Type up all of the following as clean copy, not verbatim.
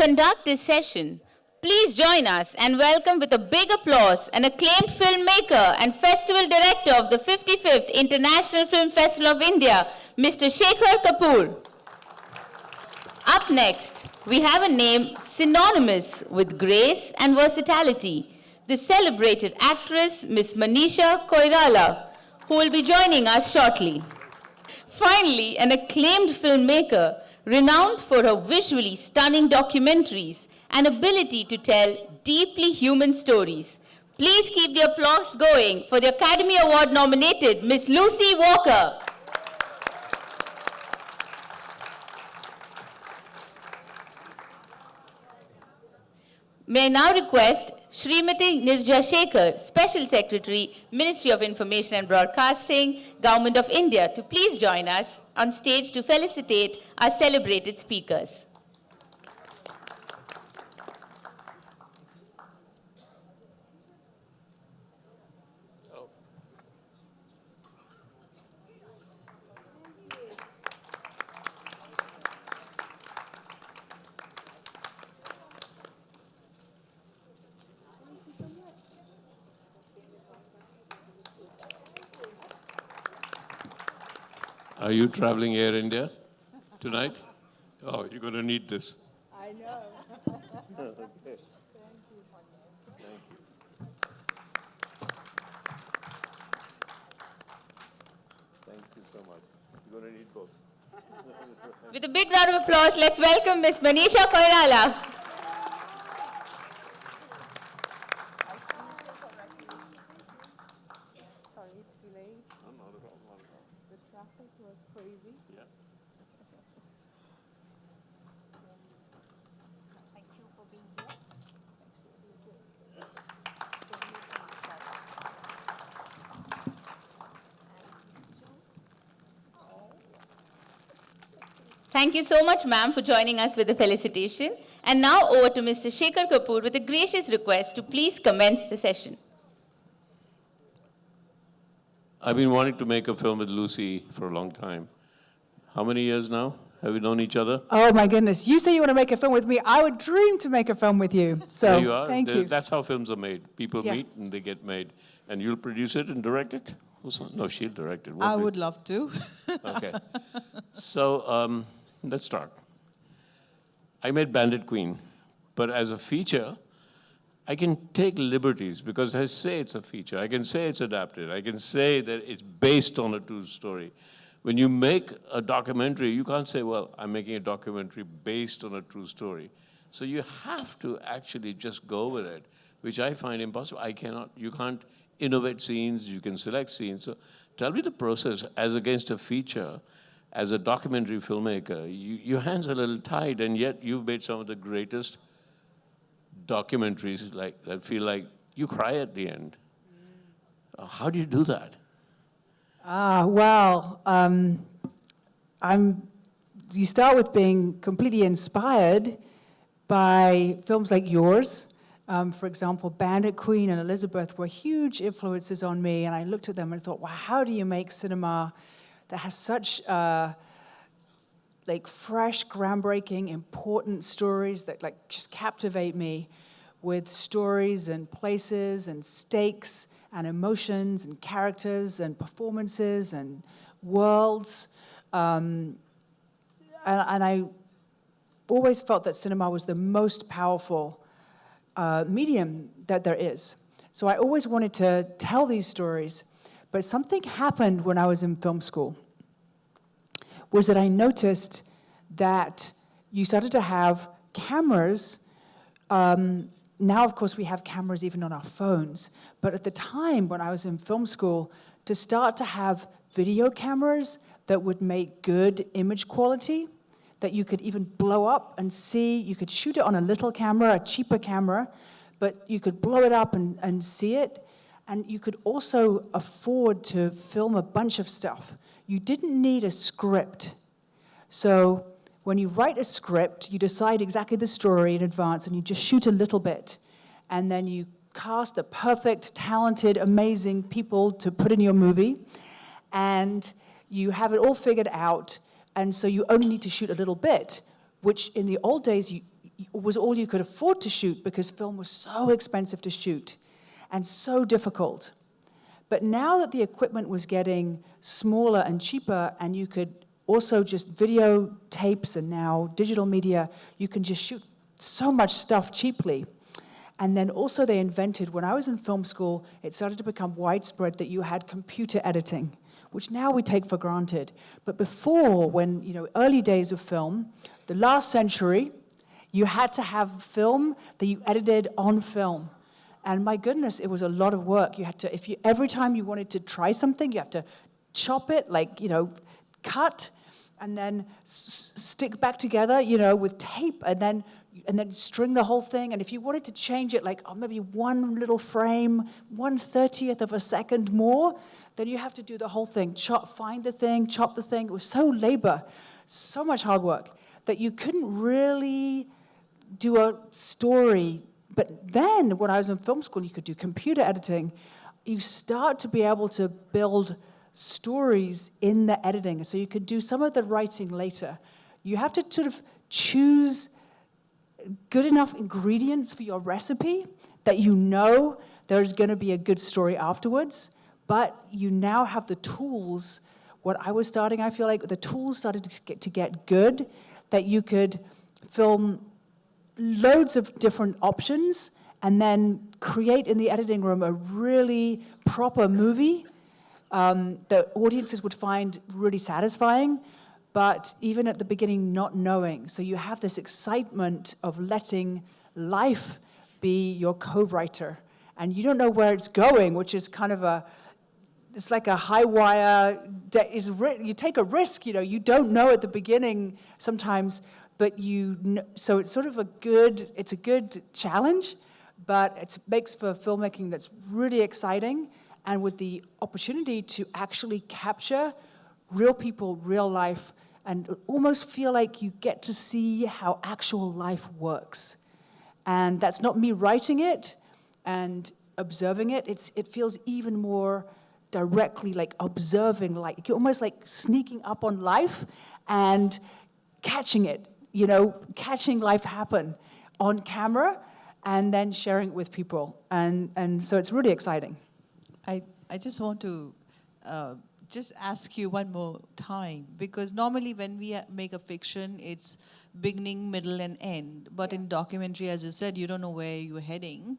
conduct this session, please join us and welcome with a big applause an acclaimed filmmaker and festival director of the 55th International Film Festival of India, Mr. Shekhar Kapur. Up next, we have a name synonymous with grace and versatility, the celebrated actress, Ms. Manisha Koirala, who will be joining us shortly. Finally, an acclaimed filmmaker, renowned for her visually stunning documentaries and ability to tell deeply human stories. Please keep the applause going for the Academy Award nominated Ms. Lucy Walker. May I now request Srimati Nirja Shekhar, Special Secretary, Ministry of Information and Broadcasting, Government of India, to please join us on stage to felicitate our celebrated speakers. Are you traveling Air India tonight? Oh, you're going to need this. I know. Okay. Thank you. Thank you. Thank you so much. You're going to need both. With a big round of applause, let's welcome Ms. Manisha Koirala. Sorry to be late. No, not at all. Not at all. The traffic was crazy. Yeah. Thank you for being here. Thank you so much, ma'am, for joining us with the felicitation. And now over to Mr. Shekhar Kapur with a gracious request to please commence the session. I've been wanting to make a film with Lucy for a long time. How many years now? Have we known each other? Oh my goodness. You say you want to make a film with me. I would dream to make a film with you. So There you are. thank you. That's how films are made. People Yeah. meet and they get made. And you'll produce it and direct it? No, she'll direct it. won't I we? would love to. Okay. So let's start. I made Bandit Queen, but as a feature, I can take liberties because I say it's a feature. I can say it's adapted. I can say that it's based on a true story. When you make a documentary, you can't say, well, I'm making a documentary based on a true story. So you have to actually just go with it, which I find impossible. You can't innovate scenes, you can select scenes. So tell me the process as against a feature. As a documentary filmmaker, your hands are a little tied, and yet you've made some of the greatest documentaries that feel like you cry at the end. How do you do that? You start with being completely inspired by films like yours. For example, Bandit Queen and Elizabeth were huge influences on me, and I looked at them and thought, wow, how do you make cinema that has such fresh, groundbreaking, important stories that just captivate me with stories and places and stakes and emotions and characters and performances and worlds. And I always felt that cinema was the most powerful medium that there is. So I always wanted to tell these stories. But something happened when I was in film school, was that I noticed that you started to have cameras. Now, of course, we have cameras even on our phones. But at the time when I was in film school, to start to have video cameras that would make good image quality, that you could even blow up and see, you could shoot it on a little camera, a cheaper camera, but you could blow it up and see it. And you could also afford to film a bunch of stuff. You didn't need a script. So when you write a script, you decide exactly the story in advance, and you just shoot a little bit. And then you cast the perfect, talented, amazing people to put in your movie. And you have it all figured out, and so you only need to shoot a little bit, which in the old days, was all you could afford to shoot because film was so expensive to shoot and so difficult. But now that the equipment was getting smaller and cheaper, and you could also just video tapes and now digital media, you can just shoot so much stuff cheaply. And then also they invented, when I was in film school, it started to become widespread that you had computer editing, which now we take for granted. But before, when, early days of film, the last century, you had to have film that you edited on film. And my goodness, it was a lot of work. You had to, every time you wanted to try something, you have to chop it, cut, and then stick back together, with tape, and then string the whole thing. And if you wanted to change it, maybe one little frame, 1/30th of a second more, then you have to do the whole thing. Find the thing, chop the thing. It was so labor, so much hard work, that you couldn't really do a story. But then, when I was in film school, you could do computer editing. You start to be able to build stories in the editing. So you could do some of the writing later. You have to sort of choose good enough ingredients for your recipe that there's going to be a good story afterwards, but you now have the tools. When I was starting, I feel like the tools started to get good, that you could film loads of different options and then create in the editing room a really proper movie that audiences would find really satisfying, but even at the beginning not knowing. So you have this excitement of letting life be your co-writer, and you don't know where it's going, which is kind of it's like a high wire, you take a risk, you don't know at the beginning sometimes, but so it's sort of a good challenge, but it makes for filmmaking that's really exciting, and with the opportunity to actually capture real people, real life, and almost feel like you get to see how actual life works. And that's not me writing it and observing it. It feels even more directly like observing, like you're almost like sneaking up on life and catching it, catching life happen on camera and then sharing it with people. And so it's really exciting. I just want to just ask you one more time, because normally when we make a fiction, it's beginning, middle, and end. But in documentary, as you said, you don't know where you're heading.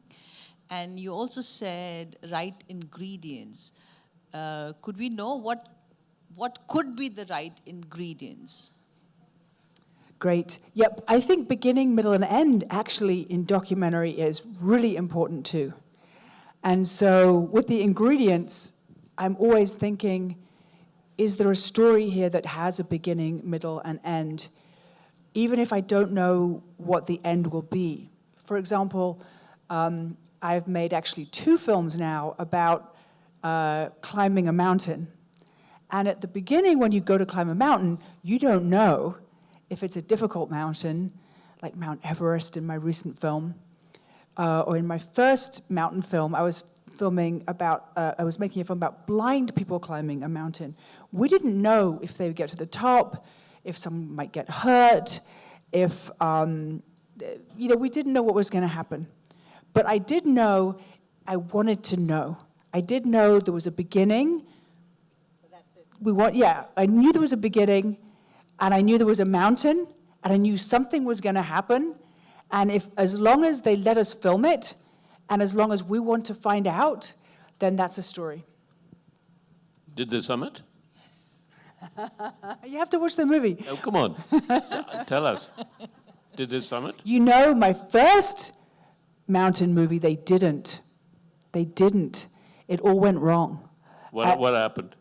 And you also said right ingredients. Could we know what could be the right ingredients? Great. Yep, I think beginning, middle, and end actually in documentary is really important too. And so with the ingredients, I'm always thinking, is there a story here that has a beginning, middle, and end, even if I don't know what the end will be? For example, I've made actually 2 films now about climbing a mountain. And at the beginning, when you go to climb a mountain, you don't know if it's a difficult mountain, like Mount Everest in my recent film, or in my first mountain film, I was making a film about blind people climbing a mountain. We didn't know if they would get to the top, if someone might get hurt, if, we didn't know what was going to happen. But I did know, I wanted to know. I did know there was a beginning. That's it. I knew there was a beginning, and I knew there was a mountain, and I knew something was going to happen. And as long as they let us film it, and as long as we want to find out, then that's a story. Did they summit? You have to watch the movie. Oh, come on. Tell us. Did they summit? My first mountain movie, they didn't. They didn't. It all went wrong. What happened?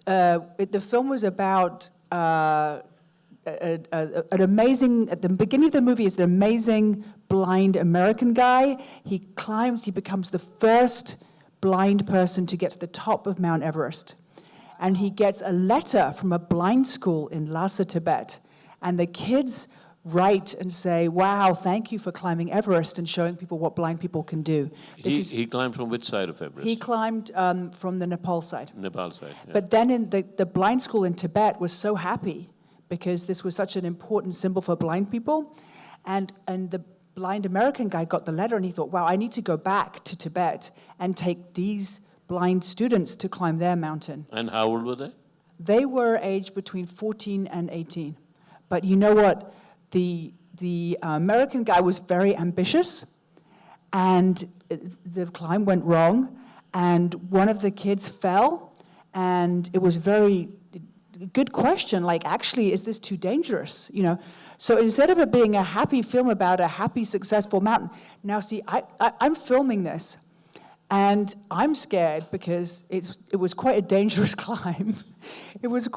The film was about an amazing, at the beginning of the movie is an amazing blind American guy. He becomes the first blind person to get to the top of Mount Everest. And he gets a letter from a blind school in Lhasa, Tibet. And the kids write and say, wow, thank you for climbing Everest and showing people what blind people can do. He climbed from which side of Everest? He climbed from the Nepal side. Nepal side, yeah. But then in the blind school in Tibet was so happy because this was such an important symbol for blind people. And the blind American guy got the letter and he thought, wow, I need to go back to Tibet and take these blind students to climb their mountain. And how old were they? They were aged between 14 and 18. But you know what? The American guy was very ambitious, and the climb went wrong, and one of the kids fell, and it was very good question, like, actually, is this too dangerous? You know, so instead of it being a happy film about a happy, successful mountain, now see, I'm filming this, and I'm scared because it was quite a dangerous climb. It was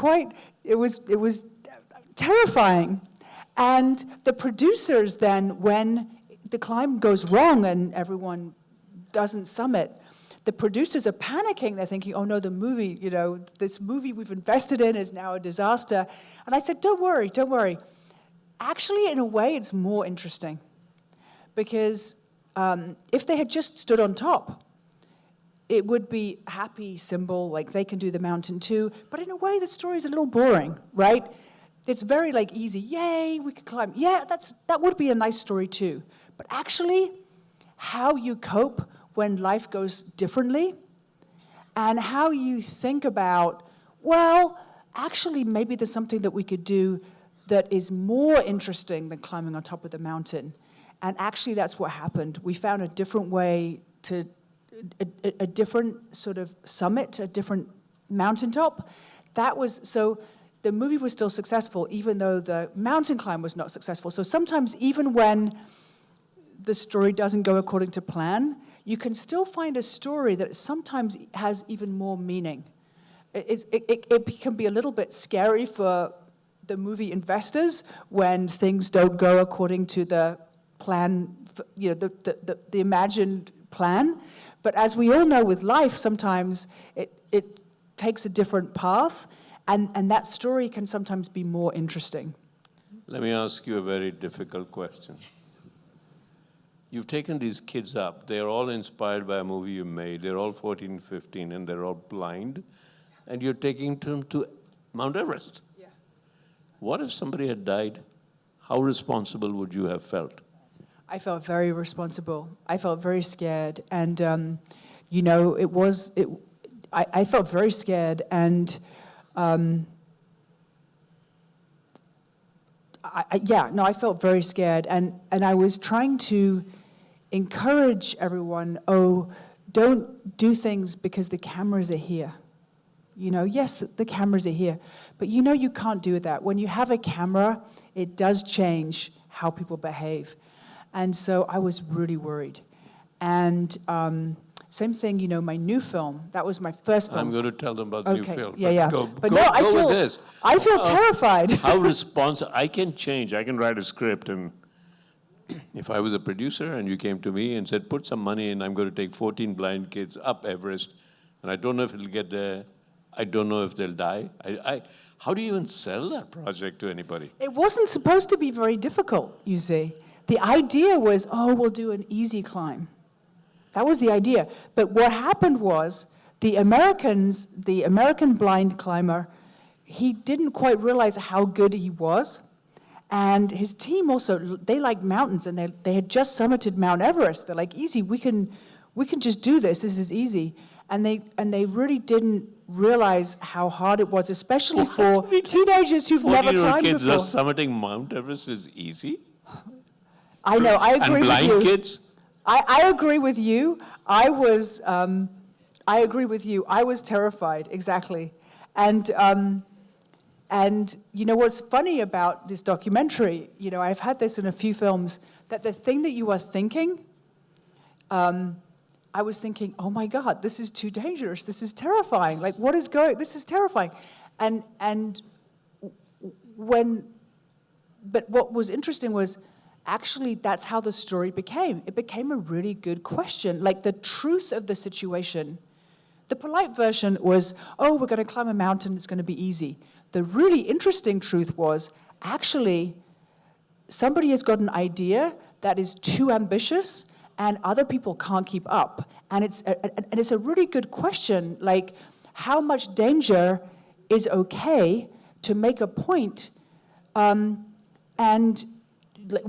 terrifying. And the producers then, when the climb goes wrong and everyone doesn't summit, the producers are panicking. They're thinking, oh no, the movie, you know, this movie we've invested in is now a disaster. And I said, don't worry, don't worry. Actually, in a way, it's more interesting. Because if they had just stood on top, it would be a happy symbol, like they can do the mountain too. But in a way, the story is a little boring, right? It's very like easy, yay, we could climb. Yeah, that would be a nice story too. But actually, how you cope when life goes differently, and how you think about, well, actually, maybe there's something that we could do that is more interesting than climbing on top of the mountain. And actually, that's what happened. We found a different way to, a different sort of summit, a different mountaintop. So the movie was still successful, even though the mountain climb was not successful. So sometimes, even when the story doesn't go according to plan, you can still find a story that sometimes has even more meaning. It can be a little bit scary for the movie investors when things don't go according to the plan, you know, the imagined plan. But as we all know with life, sometimes it takes a different path, and that story can sometimes be more interesting. Let me ask you a very difficult question. You've taken these kids up. They're all inspired by a movie you made. They're all 14, 15, and they're all blind. And you're taking them to Mount Everest. Yeah. What if somebody had died? How responsible would you have felt? I felt very responsible. I felt very scared. And, you know, I felt very scared. And I felt very scared. And I was trying to encourage everyone, don't do things because the cameras are here. You know, yes, the cameras are here, but you know you can't do that. When you have a camera, it does change how people behave. And so I was really worried. And same thing, you know, my new film, that was my first film. I'm going to tell them about the new film. Yeah. Go But no, with this. I feel terrified. How responsible? I can change. I can write a script, and if I was a producer and you came to me and said, put some money in, I'm going to take 14 blind kids up Everest, and I don't know if it'll get there, I don't know if they'll die. How do you even sell that project to anybody? It wasn't supposed to be very difficult, you see. The idea was, we'll do an easy climb. That was the idea. But what happened was, the American blind climber, he didn't quite realize how good he was. And his team also, they like mountains, and they had just summited Mount Everest. They're like, easy, we can just do this is easy. And they really didn't realize how hard it was, especially for teenagers who've never climbed kids before. just summiting Mount Everest is easy? I know, I agree with you. And blind kids? I agree with you. I agree with you. I was terrified, exactly. And you know what's funny about this documentary, you know, I've had this in a few films, that the thing that you are thinking, I was thinking, oh my God, this is too dangerous. This is terrifying. Like, this is terrifying. But what was interesting was, actually, that's how the story became. It became a really good question. Like, the truth of the situation. The polite version was, we're going to climb a mountain, it's going to be easy. The really interesting truth was, actually, somebody has got an idea that is too ambitious, and other people can't keep up. And it's a really good question, like, how much danger is okay to make a point, and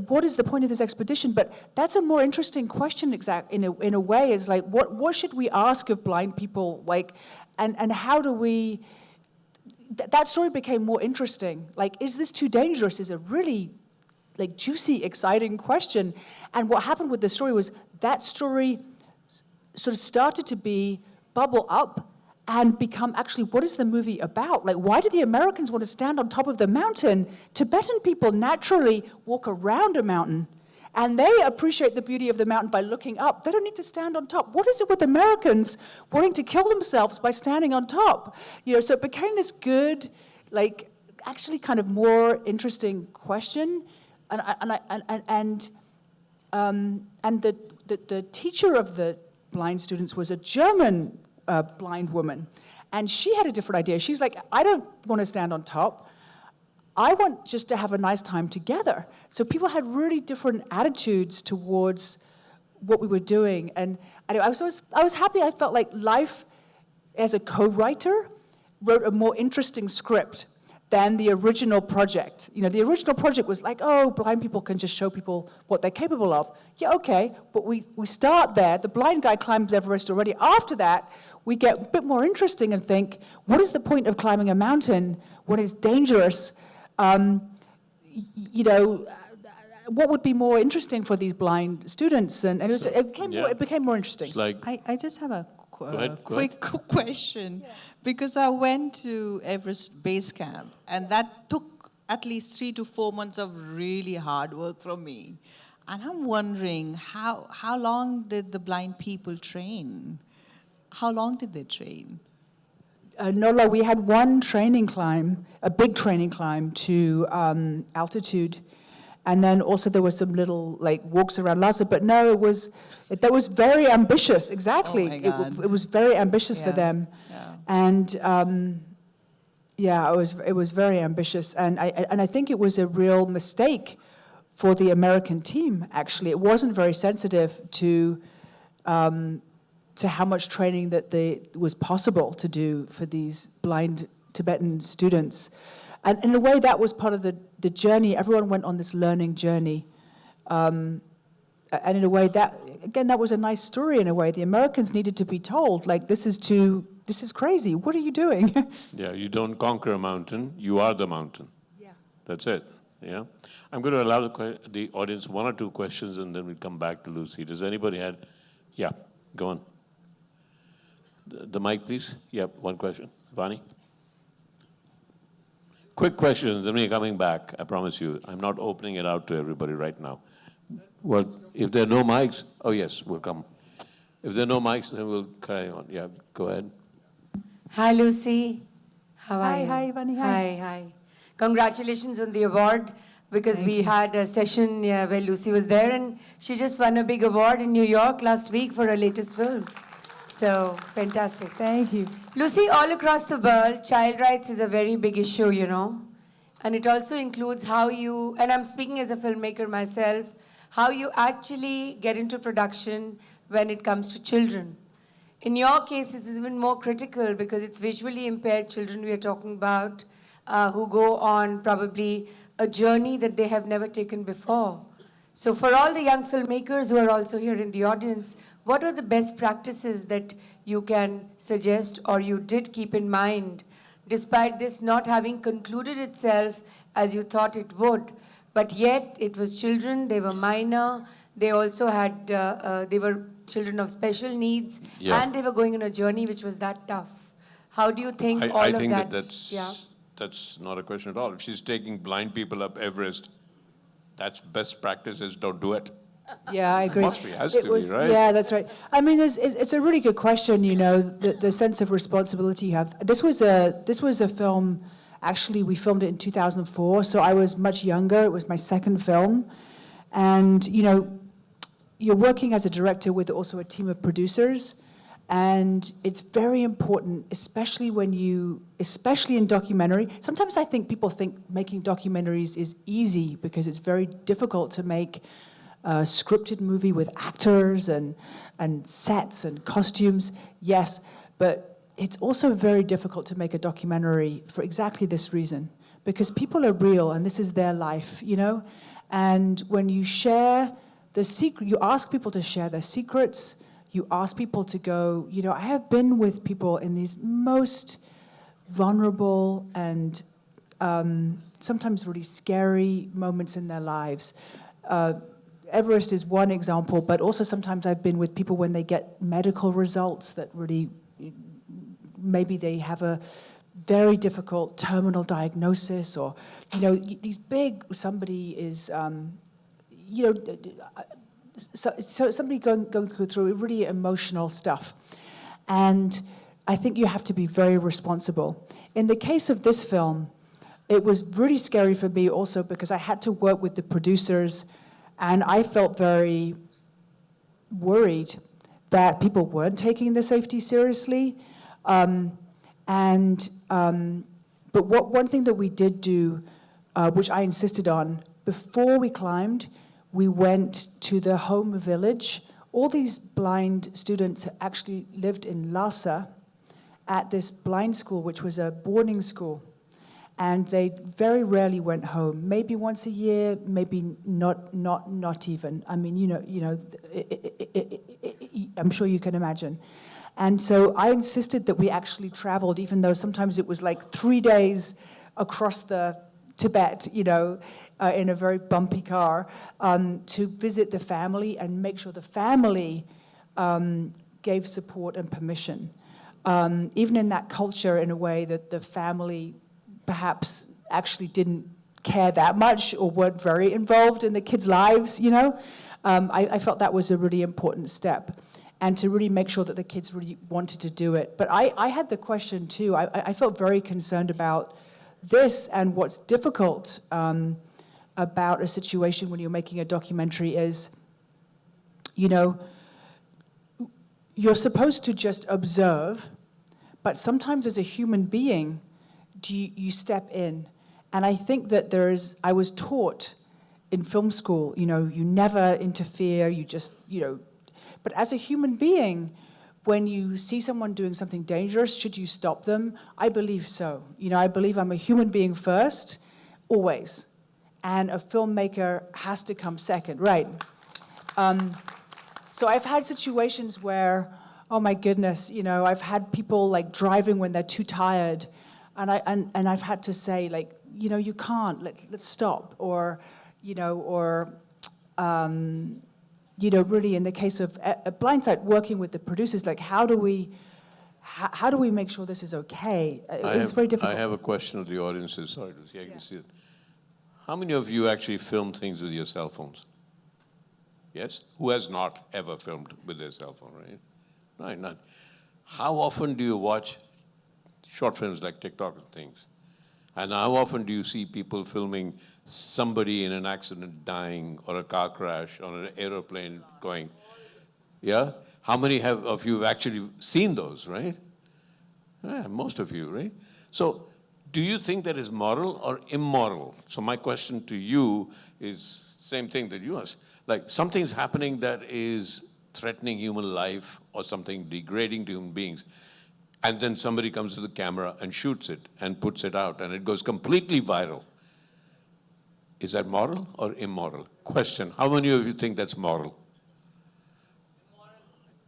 what is the point of this expedition? But that's a more interesting question, in a way, is like, what should we ask of blind people? Like, and how do we, that story became more interesting. Like, is this too dangerous is a really, like, juicy, exciting question. And what happened with the story was that story sort of started to bubble up and become actually, what is the movie about? Like, why do the Americans want to stand on top of the mountain? Tibetan people naturally walk around a mountain, and they appreciate the beauty of the mountain by looking up. They don't need to stand on top. What is it with Americans wanting to kill themselves by standing on top? You know, so it became this good, like, actually kind of more interesting question. And the teacher of the blind students was a German blind woman. And she had a different idea. She's like, I don't want to stand on top. I want just to have a nice time together. So people had really different attitudes towards what we were doing. And I was happy. I felt like Life, as a co-writer, wrote a more interesting script than the original project. You know, the original project was like, oh, blind people can just show people what they're capable of. Yeah, okay, but we start there. The blind guy climbs Everest already. After that, we get a bit more interesting and think, what is the point of climbing a mountain when it's dangerous? You know, what would be more interesting for these blind students? And it became more interesting. It's like, I just have a ahead. quick question. Yeah. Because I went to Everest Base Camp, and that took at least 3 to 4 months of really hard work from me. And I'm wondering, how long did the blind people train? How long did they train? No, we had one training climb, a big training climb to altitude. And then also there were some little like walks around Lhasa. But no, that was very ambitious, exactly. Oh my God. It was very ambitious for them. Yeah. And it was very ambitious. And I think it was a real mistake for the American team, actually. It wasn't very sensitive to how much training that was possible to do for these blind Tibetan students. And in a way, that was part of the journey. Everyone went on this learning journey. And in a way, that was a nice story in a way. The Americans needed to be told, like, this is crazy. What are you doing? yeah, you don't conquer a mountain, you are the mountain. Yeah. That's it, yeah? I'm going to allow the audience 1 or 2 questions, and then we'll come back to Lucy. Does anybody have? Yeah, go on. The mic, please. Yeah, 1 question. Vani? Quick questions, and we're coming back, I promise you. I'm not opening it out to everybody right now. Well, if there are no mics, oh yes, we'll come. If there are no mics, then we'll carry on. Yeah, go ahead. Hi, Lucy. How are you? Hi, Vani. Hi. Congratulations on the award, because we had a session where Lucy was there, and she just won a big award in New York last week for her latest film. So, fantastic. Thank you. Lucy, all across the world, child rights is a very big issue, you know. And it also includes how you, and I'm speaking as a filmmaker myself, how you actually get into production when it comes to children. In your case, it's even more critical because it's visually impaired children we are talking about who go on probably a journey that they have never taken before. So for all the young filmmakers who are also here in the audience, what are the best practices that you can suggest or you did keep in mind, despite this not having concluded itself as you thought it would? But yet, it was children, they were minor, they also had, they were children of special needs, and they were going on a journey which was that tough. How do you think all I of think that? that's not a question at all. If she's taking blind people up Everest, that's best practices, don't do it. Yeah, I agree. Has to be, right? Yeah, that's right. I mean, it's a really good question, you know, the sense of responsibility you have. This was a film, actually, we filmed it in 2004, so I was much younger. It was my second film. And, you know, you're working as a director with also a team of producers, and it's very important, especially in documentary. Sometimes I think people think making documentaries is easy because it's very difficult to make a scripted movie with actors and sets and costumes. Yes, but it's also very difficult to make a documentary for exactly this reason, because people are real and this is their life, you know? And when you share the secret, you ask people to share their secrets, you ask people to go, I have been with people in these most vulnerable and sometimes really scary moments in their lives. Everest is one example, but also sometimes I've been with people when they get medical results that really, maybe they have a very difficult terminal diagnosis, or, these big, somebody is, so somebody going through really emotional stuff. And I think you have to be very responsible. In the case of this film, it was really scary for me also because I had to work with the producers, and I felt very worried that people weren't taking the safety seriously. But one thing that we did do, which I insisted on, before we climbed, we went to the home village. All these blind students actually lived in Lhasa at this blind school, which was a boarding school. And they very rarely went home. Maybe once a year, maybe not even. I mean, I'm sure you can imagine. And so I insisted that we actually traveled, even though sometimes it was like 3 days across the Tibet, in a very bumpy car, to visit the family and make sure the family gave support and permission. Even in that culture, in a way that the family perhaps actually didn't care that much or weren't very involved in the kids' lives, I felt that was a really important step, and to really make sure that the kids really wanted to do it. But I had the question too. I felt very concerned about this, and what's difficult about a situation when you're making a documentary is, you're supposed to just observe, but sometimes as a human being, you step in. And I think that I was taught in film school, you never interfere, you just, but as a human being, when you see someone doing something dangerous, should you stop them? I believe so. I believe I'm a human being first, always. And a filmmaker has to come second, right? So I've had situations where, oh my goodness, I've had people like driving when they're too tired, and I've had to say, like, you can't, let's stop, or really in the case of Blindside, working with the producers, like, how do we make sure this is okay? It was very difficult. I have a question of the audiences. Sorry, Lucy, I can see it. How many of you actually film things with your cell phones? Yes? Who has not ever filmed with their cell phone, right? Right, none. How often do you watch short films like TikTok and things? And how often do you see people filming somebody in an accident dying, or a car crash, or an aeroplane going? Yeah? How many of you have actually seen those, right? Yeah, most of you, right? So do you think that is moral or immoral? So my question to you is same thing that you asked. Like, something's happening that is threatening human life or something degrading to human beings, and then somebody comes to the camera and shoots it and puts it out, and it goes completely viral. Is that moral or immoral? Question, how many of you think that's moral?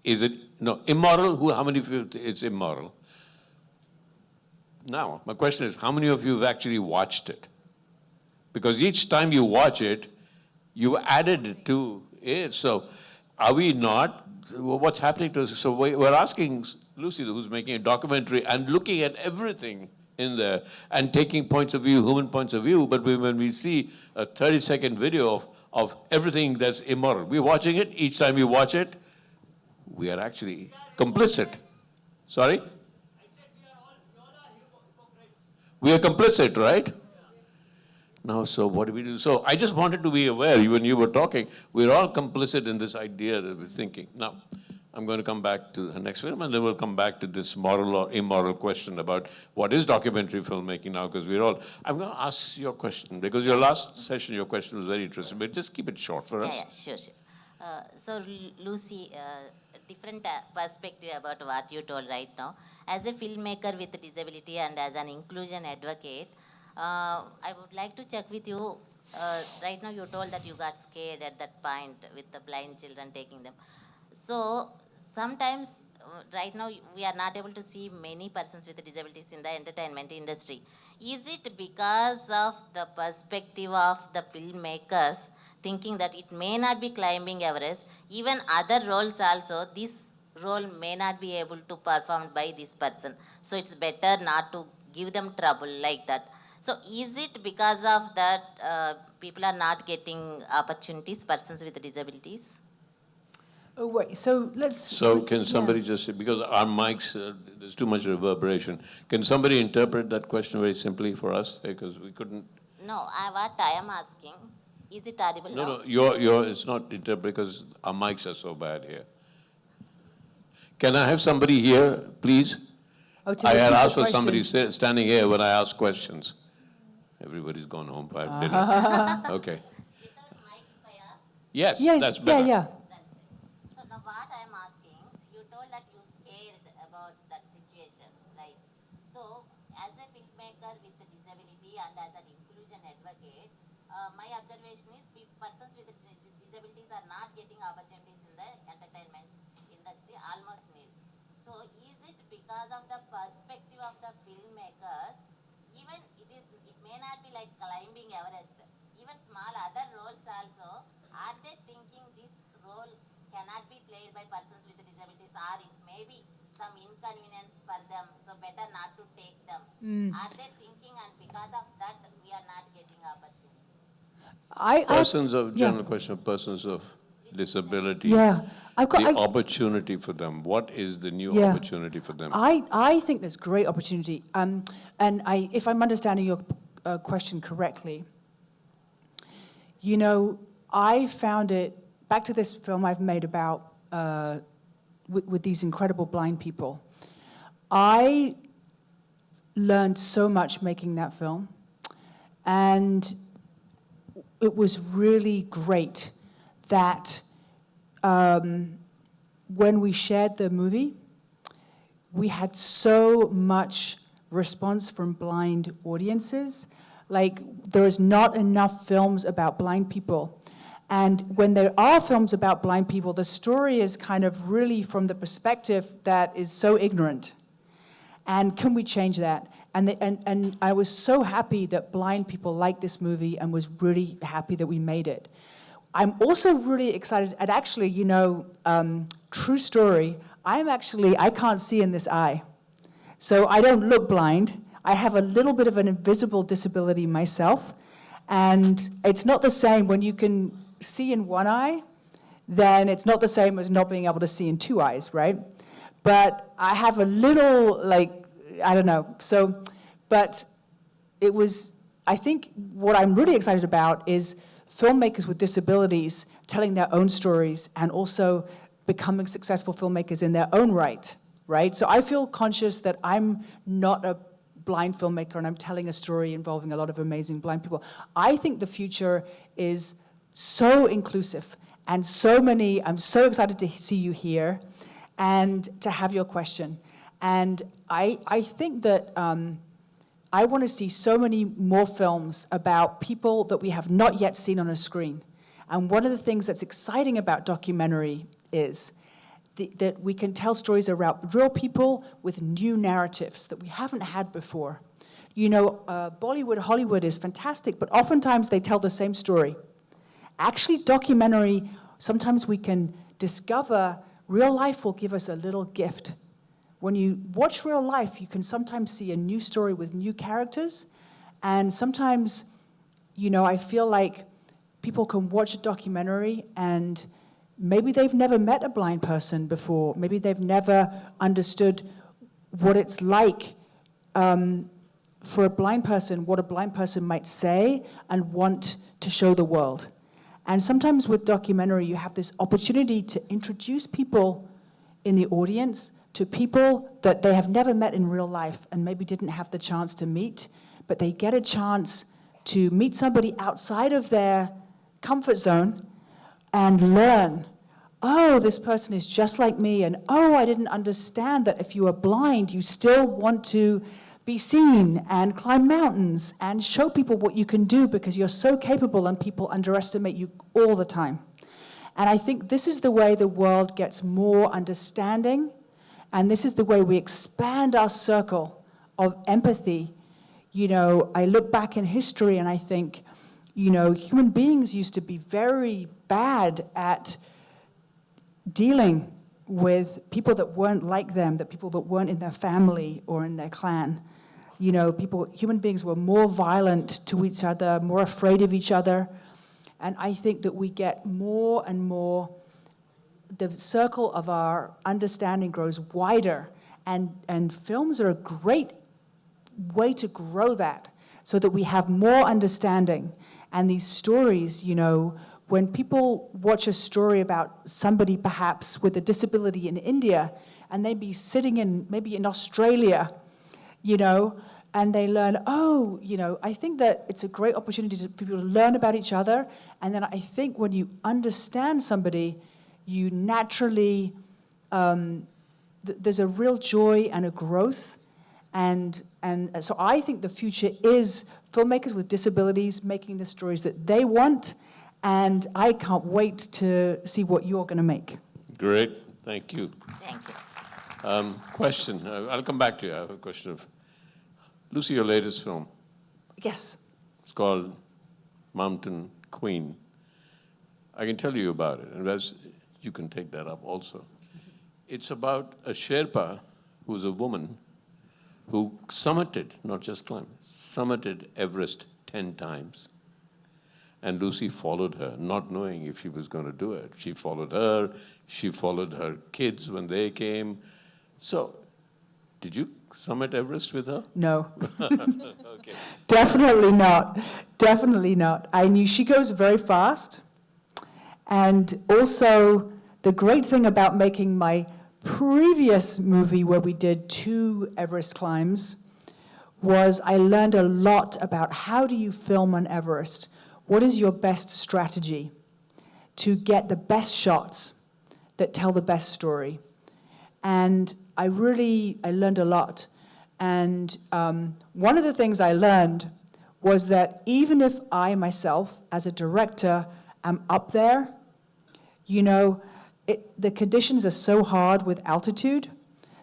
Is it, no, immoral? How many of you think it's immoral? Now, my question is, how many of you have actually watched it? Because each time you watch it, you've added it to it. So are we not, what's happening to us? So we're asking Lucy, who's making a documentary and looking at everything in there and taking points of view, human points of view, but when we see a 30-second video of everything that's immoral, we're watching it, each time we watch it, we are actually complicit. Sorry? We are complicit, right? Now, so what do we do? So I just wanted to be aware, when you were talking, we're all complicit in this idea that we're thinking. Now, I'm going to come back to the next film, and then we'll come back to this moral or immoral question about what is documentary filmmaking now, because I'm going to ask your question, because your last session, your question was very interesting, but just keep it short for us. Yeah, sure. So, Lucy, different perspective about what you told right now. As a filmmaker with disability and as an inclusion advocate, I would like to check with you, right now you told that you got scared at that point with the blind children taking them. So sometimes, right now we are not able to see many persons with disabilities in the entertainment industry. Is it because of the perspective of the filmmakers thinking that it may not be climbing Everest, even other roles also, this role may not be able to perform by this person. So it's better not to give them trouble like that. So is it because of that people are not getting opportunities, persons with disabilities? Oh, wait, so let's... So can yeah. somebody just say, because our mics, there's too much reverberation. Can somebody interpret that question very simply for us? Because we couldn't. No, what I am asking, is it audible now? No, it's not interpret because our mics are so bad here. Can I have somebody here, please? Oh, to I had repeat the asked for question. somebody standing here when I asked questions. Everybody's gone home for dinner. Okay. Without mic, if I ask? Yes, Yes, that's better. yeah. That's it. So now what I am asking, you told that you scared about that situation, right? So as a filmmaker with a disability and as an inclusion advocate, my observation is persons with disabilities are not getting opportunities in the entertainment industry, almost nil. So is it because of the perspective of the filmmakers, even it may not be like climbing Everest, even small other roles also, are they thinking this role cannot be played by persons with disabilities, or it may be some inconvenience for them, so better not to take them? Are they thinking, and because of that we are not getting opportunities? Persons of, yeah. general question of persons of disability. Yeah. The opportunity for them. What is the new Yeah. opportunity for them? I think there's great opportunity. And if I'm understanding your question correctly, you know, I found it, back to this film I've made about, with these incredible blind people. I learned so much making that film. And it was really great that when we shared the movie, we had so much response from blind audiences. Like, there is not enough films about blind people. And when there are films about blind people, the story is kind of really from the perspective that is so ignorant. And can we change that? And I was so happy that blind people liked this movie and was really happy that we made it. I'm also really excited, and actually, you know, true story, I can't see in this eye. So I don't look blind. I have a little bit of an invisible disability myself. And it's not the same when you can see in one eye, then it's not the same as not being able to see in two eyes, right? But I have a little, like, I don't know. So, but it was, I think what I'm really excited about is filmmakers with disabilities telling their own stories and also becoming successful filmmakers in their own right, right? So I feel conscious that I'm not a blind filmmaker and I'm telling a story involving a lot of amazing blind people. I think the future is so inclusive and so many, I'm so excited to see you here and to have your question. And I think that I want to see so many more films about people that we have not yet seen on a screen. And one of the things that's exciting about documentary is that we can tell stories about real people with new narratives that we haven't had before. You know, Bollywood, Hollywood is fantastic, but oftentimes they tell the same story. Actually, documentary, sometimes we can discover real life will give us a little gift. When you watch real life, you can sometimes see a new story with new characters. And sometimes, you know, I feel like people can watch a documentary and maybe they've never met a blind person before. Maybe they've never understood what it's like for a blind person, what a blind person might say and want to show the world. And sometimes with documentary, you have this opportunity to introduce people in the audience to people that they have never met in real life and maybe didn't have the chance to meet, but they get a chance to meet somebody outside of their comfort zone and learn, oh, this person is just like me, and oh, I didn't understand that if you are blind, you still want to be seen and climb mountains and show people what you can do because you're so capable and people underestimate you all the time. And I think this is the way the world gets more understanding, and this is the way we expand our circle of empathy. You know, I look back in history and I think, you know, human beings used to be very bad at dealing with people that weren't like them, that people that weren't in their family or in their clan. You know, human beings were more violent to each other, more afraid of each other. And I think that we get more and more, the circle of our understanding grows wider. And films are a great way to grow that so that we have more understanding. And these stories, you know, when people watch a story about somebody perhaps with a disability in India, and they'd be sitting maybe in Australia, you know, and they learn, oh, you know, I think that it's a great opportunity for people to learn about each other. And then I think when you understand somebody, you naturally, there's a real joy and a growth. And so I think the future is filmmakers with disabilities making the stories that they want. And I can't wait to see what you're going to make. Great, thank you. Thank you. Question, I'll come back to you. I have a question of Lucy, your latest film. Yes. It's called Mountain Queen. I can tell you about it, and as you can take that up also. It's about a Sherpa who's a woman who summited, not just climbed, summited Everest 10 times. And Lucy followed her, not knowing if she was going to do it. She followed her kids when they came. So, did you summit Everest with her? No. Okay. Definitely not. Definitely not. I knew she goes very fast. And also, the great thing about making my previous movie where we did 2 Everest climbs was I learned a lot about how do you film on Everest. What is your best strategy to get the best shots that tell the best story? And I learned a lot. And one of the things I learned was that even if I myself, as a director, am up there, you know, the conditions are so hard with altitude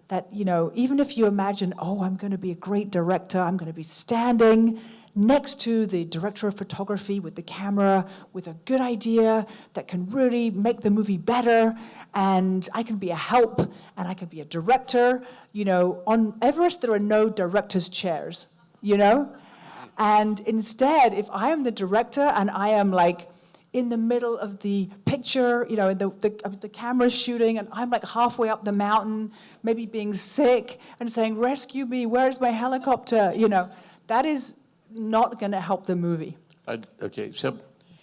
that, you know, even if you imagine, oh, I'm going to be a great director, I'm going to be standing next to the director of photography with the camera, with a good idea that can really make the movie better, and I can be a help, and I can be a director. You know, on Everest, there are no director's chairs, you know? And instead, if I am the director and I am like in the middle of the picture, you know, the camera's shooting, and I'm like halfway up the mountain, maybe being sick, and saying, rescue me, where's my helicopter? You know, that is not going to help the movie. Okay, so...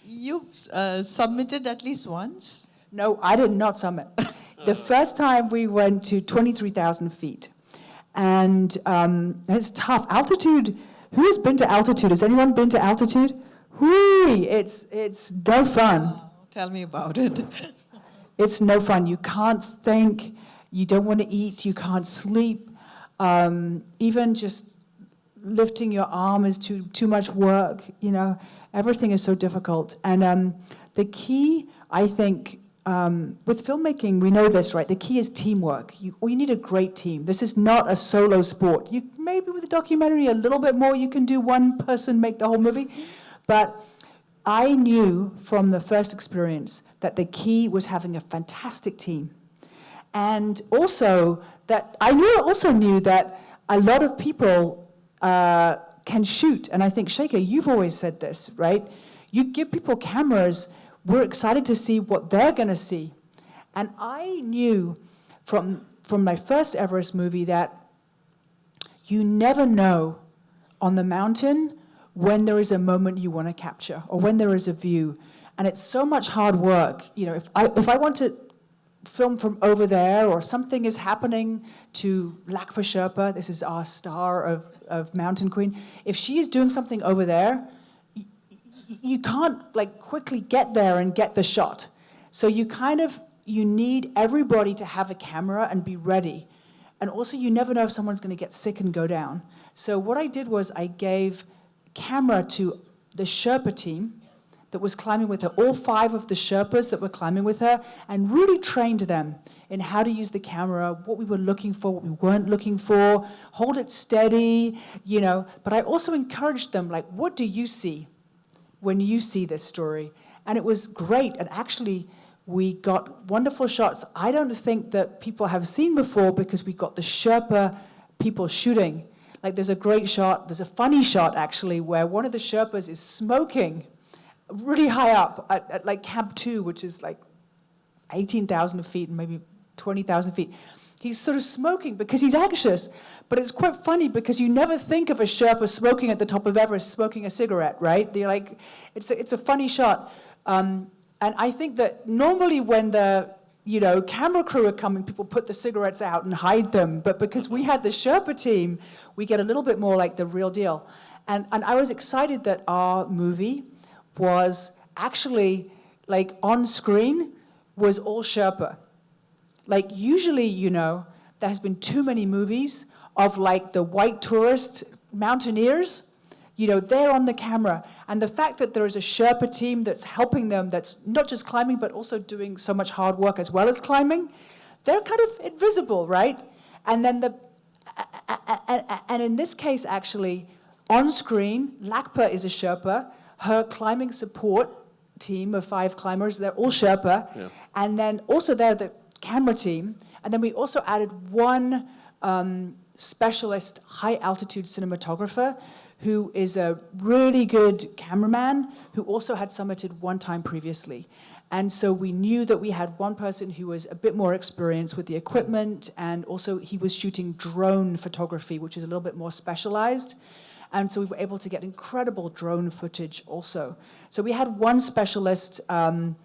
You've submitted at least once? No, I did not summit. The first time we went to 23,000 feet. And it's tough. Altitude, who has been to altitude? Has anyone been to altitude? Whee! It's no fun. Tell me about it. It's no fun. You can't think. You don't want to eat. You can't sleep. Even just lifting your arm is too much work. You know, everything is so difficult. And the key, I think, with filmmaking, we know this, right? The key is teamwork. You need a great team. This is not a solo sport. Maybe with a documentary, a little bit more, you can do one person make the whole movie. But I knew from the first experience that the key was having a fantastic team. And also that I also knew that a lot of people can shoot. And I think, Shekhar, you've always said this, right? You give people cameras, we're excited to see what they're going to see. And I knew from my first Everest movie that you never know on the mountain when there is a moment you want to capture or when there is a view. And it's so much hard work. You know, if I want to film from over there or something is happening to Lakpa Sherpa, this is our star of Mountain Queen, if she is doing something over there, you can't like quickly get there and get the shot. So you need everybody to have a camera and be ready. And also, you never know if someone's going to get sick and go down. So what I did was I gave camera to the Sherpa team that was climbing with her, all 5 of the Sherpas that were climbing with her, and really trained them in how to use the camera, what we were looking for, what we weren't looking for, hold it steady, you know. But I also encouraged them, like, what do you see when you see this story? And it was great. And actually, we got wonderful shots I don't think that people have seen before, because we got the Sherpa people shooting. Like, there's a great shot, there's a funny shot actually, where one of the Sherpas is smoking really high up at like Camp 2, which is like 18,000 feet and maybe 20,000 feet. He's sort of smoking because he's anxious. But it's quite funny because you never think of a Sherpa smoking at the top of Everest, smoking a cigarette, right? They're like, it's a funny shot. And I think that normally when the camera crew are coming, people put the cigarettes out and hide them. But because we had the Sherpa team, we get a little bit more like the real deal. And I was excited that our movie was actually, like, on screen was all Sherpa. Like, usually, there has been too many movies of, like, the white tourist mountaineers, they're on the camera. And the fact that there is a Sherpa team that's helping them, that's not just climbing, but also doing so much hard work as well as climbing, they're kind of invisible, right? And then and in this case, actually, on screen, Lakpa is a Sherpa. Her climbing support team of 5 climbers, they're all Sherpa. Yeah. And then also they're the camera team. And then we also added one specialist high-altitude cinematographer who is a really good cameraman who also had summited one time previously. And so we knew that we had one person who was a bit more experienced with the equipment, and also he was shooting drone photography, which is a little bit more specialized. And so we were able to get incredible drone footage also. So we had one specialist who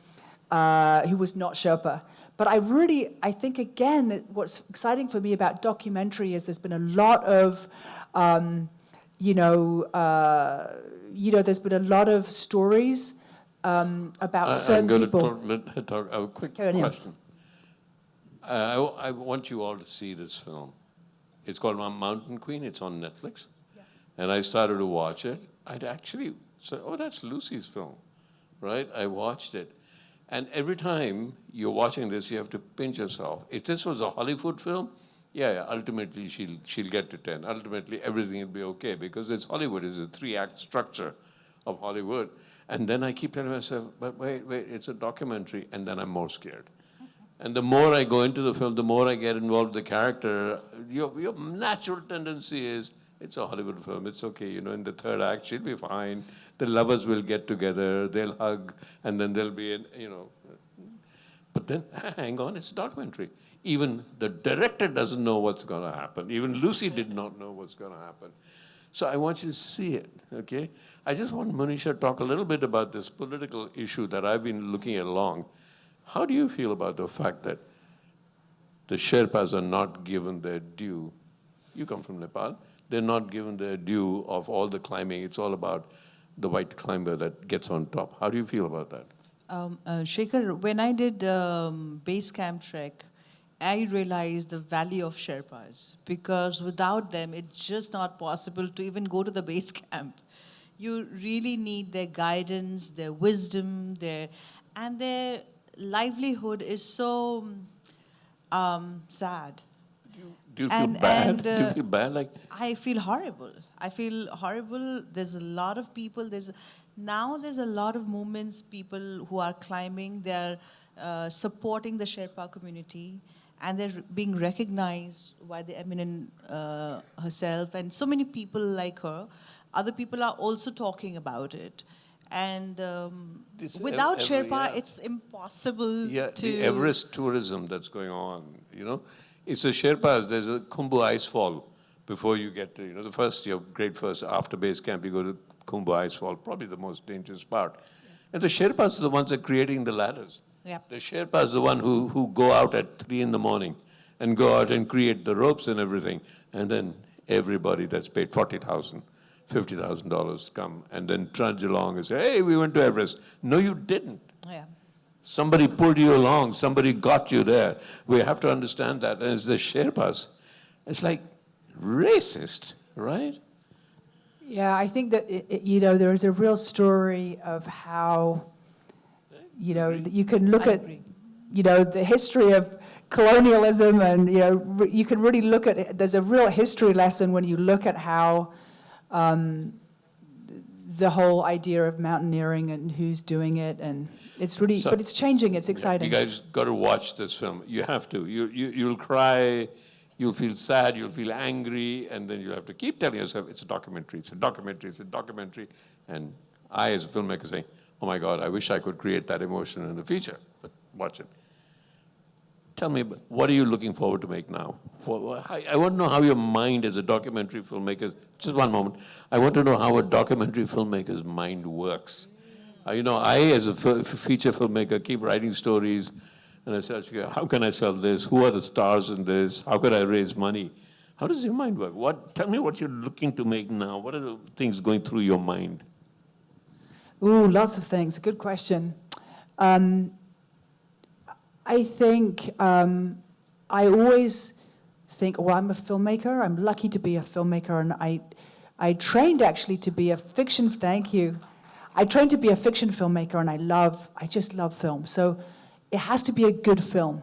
was not Sherpa. But I think, again, that what's exciting for me about documentary is there's been a lot of, there's been a lot of stories about certain people. Let her talk. A quick Carry on. question. I want you all to see this film. It's called Mountain Queen. It's on Netflix. And I started to watch it. I'd actually said, oh, that's Lucy's film, right? I watched it. And every time you're watching this, you have to pinch yourself. If this was a Hollywood film, yeah, ultimately she'll get to 10. Ultimately, everything will be okay, because it's Hollywood. It's a 3-act structure of Hollywood. And then I keep telling myself, but wait, it's a documentary, and then I'm more scared. And the more I go into the film, the more I get involved with the character, your natural tendency is, it's a Hollywood film, it's okay, in the 3rd act, she'll be fine. The lovers will get together, they'll hug, and then there'll be, But then, hang on, it's a documentary. Even the director doesn't know what's gonna happen. Even Lucy did not know what's gonna happen. So I want you to see it, okay? I just want Manisha to talk a little bit about this political issue that I've been looking at along. How do you feel about the fact that the Sherpas are not given their due? You come from Nepal. They're not given their due of all the climbing. It's all about the white climber that gets on top. How do you feel about that? Shekhar, when I did base camp trek, I realized the value of Sherpas, because without them, it's just not possible to even go to the base camp. You really need their guidance, their wisdom, and their livelihood is so sad. Do you feel bad? And, Do you feel bad? I feel horrible. I feel horrible. There's a lot of people. There's a lot of movements, people who are climbing. They're supporting the Sherpa community, and they're being recognized by the eminent herself, and so many people like her. Other people are also talking about it. And without Sherpa, it's impossible to... the Everest tourism that's going on, It's the Sherpas, there's a Khumbu ice fall before you get to, the first, your grade first, after base camp, you go to Khumbu ice fall, probably the most dangerous part. Yeah. And the Sherpas are the ones that are creating the ladders. Yep. The Sherpas are the one who go out at 3 in the morning and go out and create the ropes and everything. And then everybody that's paid $40,000, $50,000 come and then trudge along and say, hey, we went to Everest. No, you didn't. Yeah. Somebody pulled you along. Somebody got you there. We have to understand that. And it's the Sherpas It's like racist, right? Yeah, I think that, there is a real story of how, that you can look at, the history of colonialism and, you can really look at it. There's a real history lesson when you look at how the whole idea of mountaineering and who's doing it, and it's really, but it's changing, it's exciting. You guys got to watch this film. You have to. You'll cry, you'll feel sad, you'll feel angry, and then you have to keep telling yourself, it's a documentary, it's a documentary, it's a documentary. And I, as a filmmaker, say, oh my God, I wish I could create that emotion in the future, but watch it. Tell me, what are you looking forward to make now? I want to know how your mind as a documentary filmmaker, just one moment, I want to know how a documentary filmmaker's mind works. I, as a feature filmmaker, keep writing stories, and I say, how can I sell this? Who are the stars in this? How could I raise money? How does your mind work? Tell me what you're looking to make now. What are the things going through your mind? Ooh, lots of things. Good question. I think I always think, well, I'm a filmmaker. I'm lucky to be a filmmaker, and I trained actually to be a fiction. Thank you. I trained to be a fiction filmmaker, and I just love film. So it has to be a good film.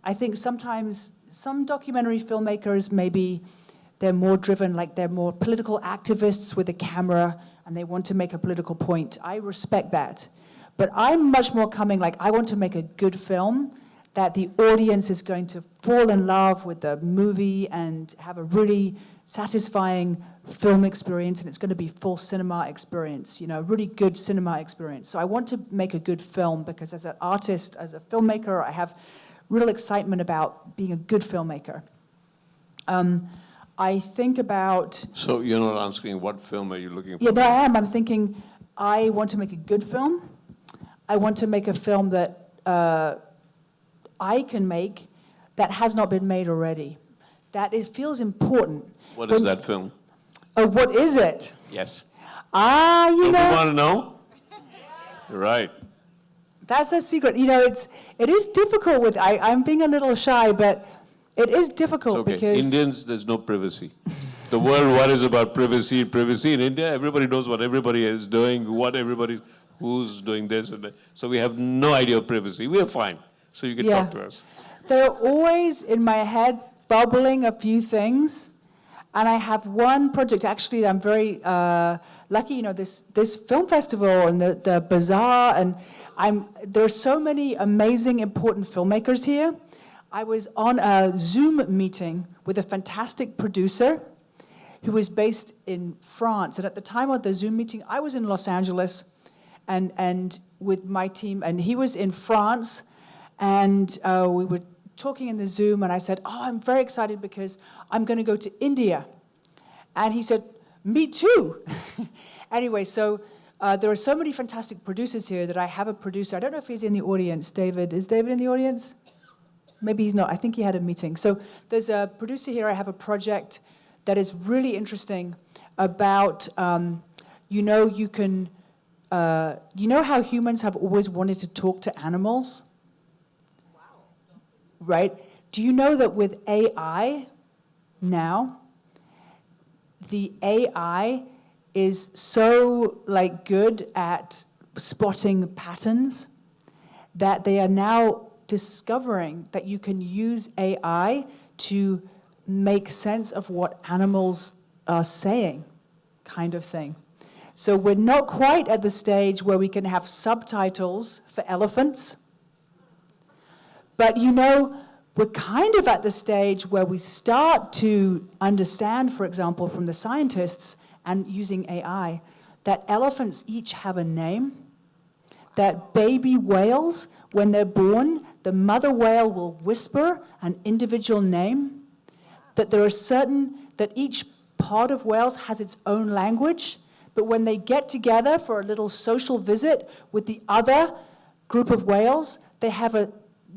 I think sometimes some documentary filmmakers, maybe they're more driven, like they're more political activists with a camera, and they want to make a political point. I respect that. But I'm much more coming, like, I want to make a good film that the audience is going to fall in love with the movie and have a really satisfying film experience, and it's going to be full cinema experience, really good cinema experience. So I want to make a good film because as an artist, as a filmmaker, I have real excitement about being a good filmmaker. I think about... So you're not asking what film are you looking for? Yeah, there I am. I'm thinking I want to make a good film. I want to make a film that I can make that has not been made already. That feels important. What is that film? Oh, what is it? Yes. You Don't know. you want to know? Right. That's a secret. It is difficult with, I'm being a little shy, but it is difficult It's okay. because... Indians, there's no privacy. The world worries about privacy. Privacy in India, everybody knows what everybody is doing, who's doing this and that. So we have no idea of privacy. We are fine. So you can talk to us. There are always in my head bubbling a few things. And I have one project, actually, I'm very lucky, this film festival and the bazaar, and there are so many amazing, important filmmakers here. I was on a Zoom meeting with a fantastic producer who was based in France. And at the time of the Zoom meeting, I was in Los Angeles and with my team, and he was in France, and we were talking in the Zoom, and I said, I'm very excited because I'm going to go to India. And he said, me too. Anyway, so there are so many fantastic producers here that I have a producer. I don't know if he's in the audience, David. Is David in the audience? Maybe he's not. I think he had a meeting. So there's a producer here. I have a project that is really interesting about, you can, how humans have always wanted to talk to animals? Right? Do you know that with AI now, the AI is so good at spotting patterns that they are now discovering that you can use AI to make sense of what animals are saying, kind of thing. So we're not quite at the stage where we can have subtitles for elephants. But we're kind of at the stage where we start to understand, for example, from the scientists and using AI, that elephants each have a name, that baby whales, when they're born, the mother whale will whisper an individual name, that that each pod of whales has its own language, but when they get together for a little social visit with the other group of whales, they have a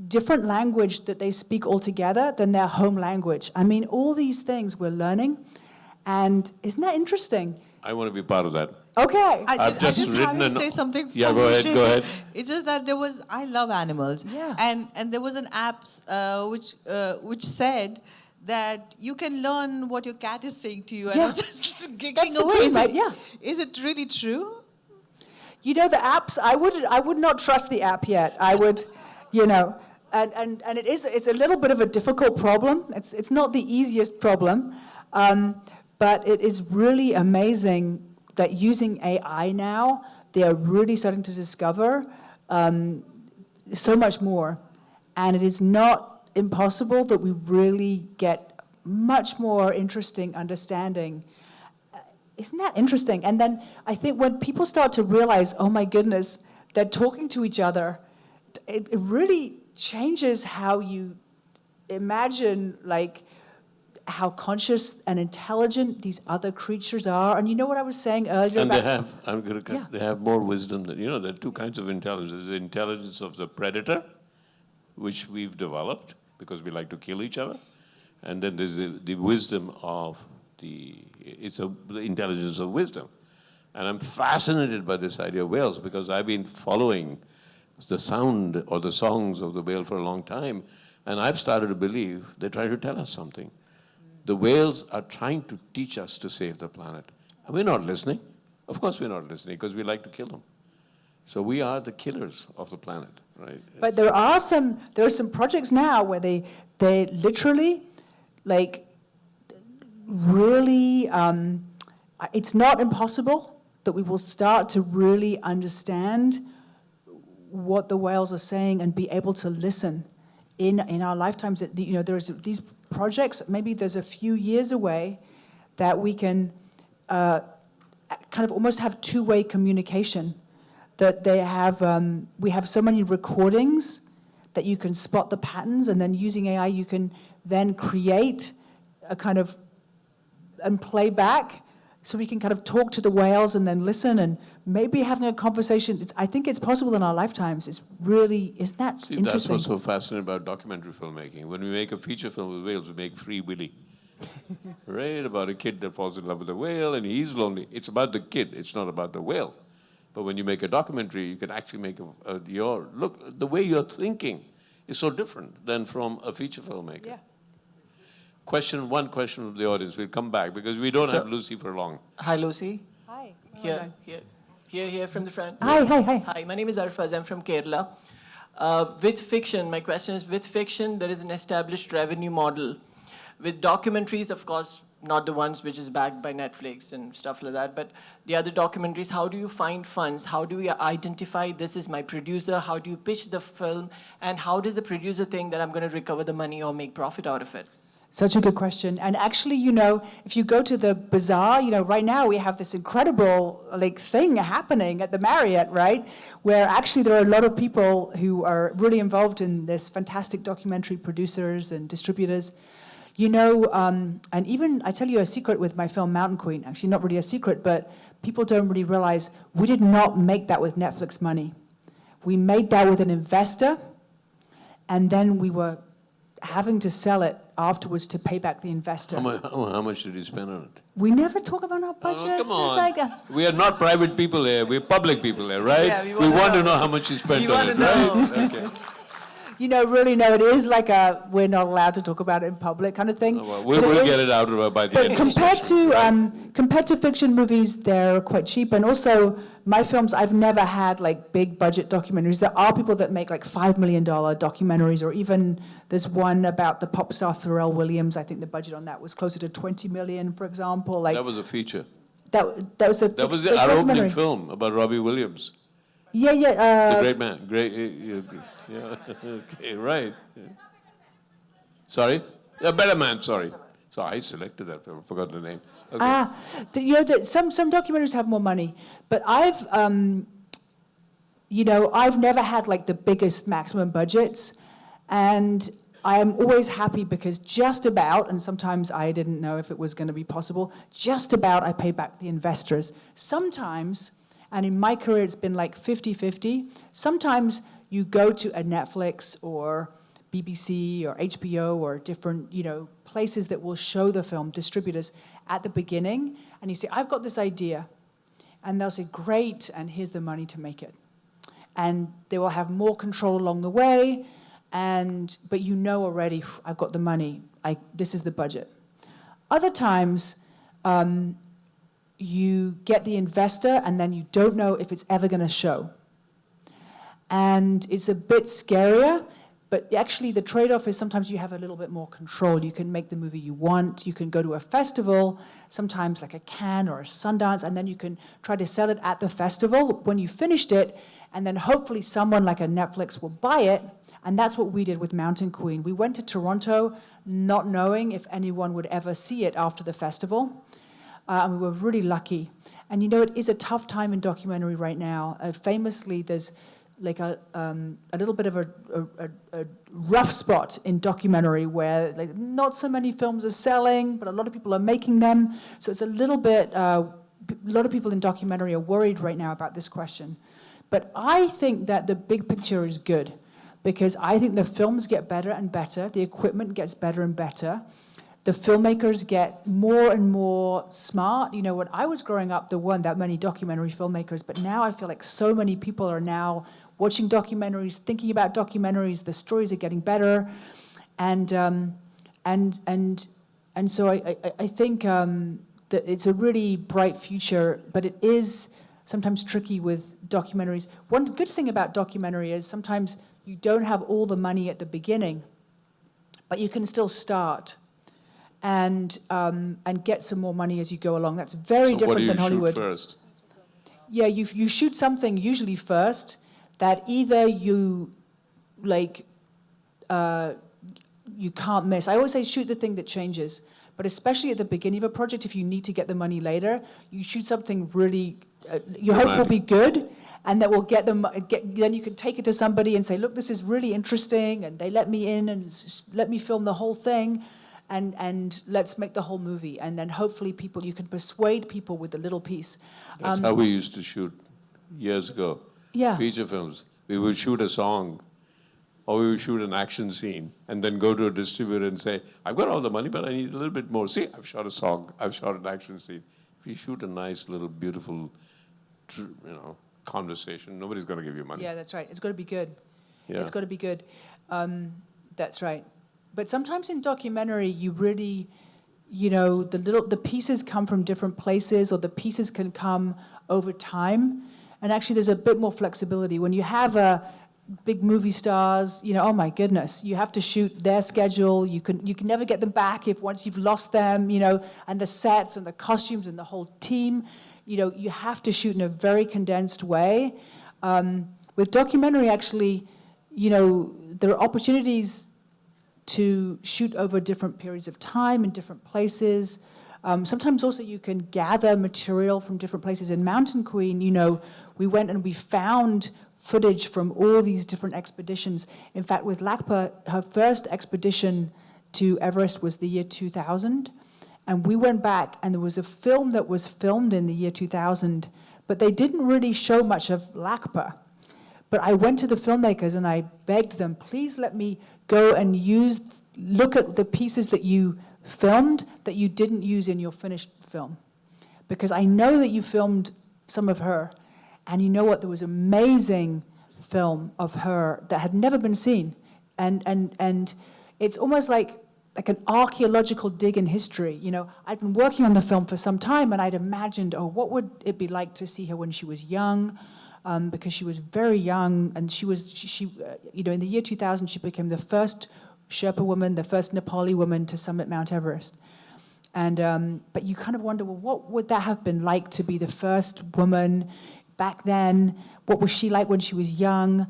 different language that they speak altogether than their home language. I mean, all these things we're learning, and isn't that interesting? I want to be part of that. Okay. I just have to say something. Yeah, go ahead. It's just that I love animals. Yeah. And there was an app which said that you can learn what your cat is saying to you. And Yeah. I was just giggling That's the away. dream, Is right? it- Yeah. Is it really true? You know, the apps, I would not trust the app yet. I would, you know, and it's a little bit of a difficult problem. It's not the easiest problem, but it is really amazing that using AI now, they are really starting to discover so much more. And it is not impossible that we really get much more interesting understanding. Isn't that interesting? And then I think when people start to realize, oh my goodness, they're talking to each other, it really changes how you imagine, like, how conscious and intelligent these other creatures are. And you know what I was saying earlier And about... they have, I'm going to cut, Yeah. they have more wisdom than, you know, there are two kinds of intelligence. There's the intelligence of the predator, which we've developed because we like to kill each other. And then there's the wisdom of the intelligence of wisdom. And I'm fascinated by this idea of whales because I've been following the sound or the songs of the whale for a long time. And I've started to believe they're trying to tell us something. The whales are trying to teach us to save the planet. And we're not listening. Of course we're not listening because we like to kill them. So we are the killers of the planet, right? But there are some projects now where they literally, like, really, it's not impossible that we will start to really understand what the whales are saying and be able to listen in our lifetimes. You know, there's these projects, maybe there's a few years away, that we can kind of almost have two-way communication. That they have, we have so many recordings that you can spot the patterns, and then using AI, you can then create a kind of, and play back, so we can kind of talk to the whales and then listen and maybe having a conversation. I think it's possible in our lifetimes. It's really, isn't that See, interesting? that's what's so fascinating about documentary filmmaking. When we make a feature film with whales, we make Free Willy. Right? About a kid that falls in love with a whale and he's lonely. It's about the kid, it's not about the whale. But when you make a documentary, you can actually make look, the way you're thinking is so different than from a feature filmmaker. Yeah. One question of the audience. We'll come back because we don't have Lucy for long. Hi, Lucy. Hi. Here from the front. Hi. Hi, my name is Arfaz. I'm from Kerala. With fiction, my question is, with fiction, there is an established revenue model. With documentaries, of course, not the ones which is backed by Netflix and stuff like that, but the other documentaries, how do you find funds? How do you identify this is my producer? How do you pitch the film? And how does the producer think that I'm going to recover the money or make profit out of it? Such a good question. And actually, you know, if you go to the bazaar, you know, right now we have this incredible, like, thing happening at the Marriott, right? Where actually there are a lot of people who are really involved in this, fantastic documentary producers and distributors. You know, and even, I tell you a secret with my film Mountain Queen, actually not really a secret, but people don't really realize we did not make that with Netflix money. We made that with an investor, and then we were having to sell it afterwards to pay back the investor. How much did you spend on it? We never talk about our budgets. Oh, come on. It's like We are not private people here. We're public people here, right? Yeah, we we want wanna to know. know how much you spent We on it, wanna right? Okay. you know, really, no, it is like a, we're not allowed to talk about it in public kind of thing. Oh, well, But we'll is- get it out of her by the But end of the compared session, to right? compared to fiction movies, they're quite cheap. And also, my films, I've never had like big budget documentaries. There are people that make like $5 million documentaries, or even there's one about the pop star Pharrell Williams. I think the budget on that was closer to 20 million, for example. Like That was a feature. that was a That was that's our opening documentary. film about Robbie Williams. Yeah. The great man. Yeah. Okay, right. Yeah. Sorry? A better man, sorry. So I selected that film, forgot the name. Okay. You know that some documentaries have more money, but I've never had like the biggest maximum budgets, and I am always happy because just about, and sometimes I didn't know if it was going to be possible, just about I pay back the investors. Sometimes, and in my career it's been like 50-50, sometimes you go to a Netflix or BBC or HBO or different, places that will show the film, distributors, at the beginning, and you say, I've got this idea. And they'll say, great, and here's the money to make it. And they will have more control along the way, but you know already, I've got the money, this is the budget. Other times, you get the investor and then you don't know if it's ever going to show. And it's a bit scarier, but actually the trade-off is sometimes you have a little bit more control. You can make the movie you want. You can go to a festival, sometimes like a Cannes or a Sundance, and then you can try to sell it at the festival when you finished it, and then hopefully someone like a Netflix will buy it. And that's what we did with Mountain Queen. We went to Toronto not knowing if anyone would ever see it after the festival. And we were really lucky. And you know, it is a tough time in documentary right now. Famously, there's like a little bit of a rough spot in documentary where like not so many films are selling, but a lot of people are making them. So it's a little bit, a lot of people in documentary are worried right now about this question. But I think that the big picture is good, because I think the films get better and better, the equipment gets better and better, the filmmakers get more and more smart. You know, when I was growing up, there weren't that many documentary filmmakers, but now I feel like so many people are now watching documentaries, thinking about documentaries, the stories are getting better, and so I think that it's a really bright future, but it is sometimes tricky with documentaries. One good thing about documentary is sometimes you don't have all the money at the beginning, but you can still start and get some more money as you go along. That's very different than Hollywood. So what do you shoot first? Yeah, you shoot something usually first that either you like you can't miss. I always say shoot the thing that changes, but especially at the beginning of a project, if you need to get the money later, you shoot something really you hope will be good, and that will get them. Then you can take it to somebody and say, look, this is really interesting, and they let me in and let me film the whole thing, and let's make the whole movie. And then hopefully you can persuade people with a little piece. That's how we used to shoot years ago. Yeah. Feature films. We would shoot a song, or we would shoot an action scene, and then go to a distributor and say, I've got all the money, but I need a little bit more. See, I've shot a song, I've shot an action scene. If you shoot a nice little beautiful, conversation, nobody's going to give you money. Yeah, that's right. It's got to be good. Yeah. It's got to be good. That's right. But sometimes in documentary, you really, the pieces come from different places, or the pieces can come over time. And actually, there's a bit more flexibility. When you have big movie stars, oh my goodness, you have to shoot their schedule. You can never get them back once you've lost them, and the sets and the costumes and the whole team. You have to shoot in a very condensed way. With documentary, actually, there are opportunities to shoot over different periods of time in different places. Sometimes also you can gather material from different places. In Mountain Queen, we went and we found footage from all these different expeditions. In fact, with Lakpa, her first expedition to Everest was the year 2000. And we went back, and there was a film that was filmed in the year 2000, but they didn't really show much of Lakpa. But I went to the filmmakers and I begged them, please let me go and look at the pieces that you filmed that you didn't use in your finished film. Because I know that you filmed some of her, and you know what, there was amazing film of her that had never been seen. And it's almost like an archaeological dig in history. I'd been working on the film for some time, and I'd imagined, what would it be like to see her when she was young? Because she was very young, and she in the year 2000, she became the first Sherpa woman, the first Nepali woman to summit Mount Everest. And but you kind of wonder, well, what would that have been like to be the first woman back then? What was she like when she was young?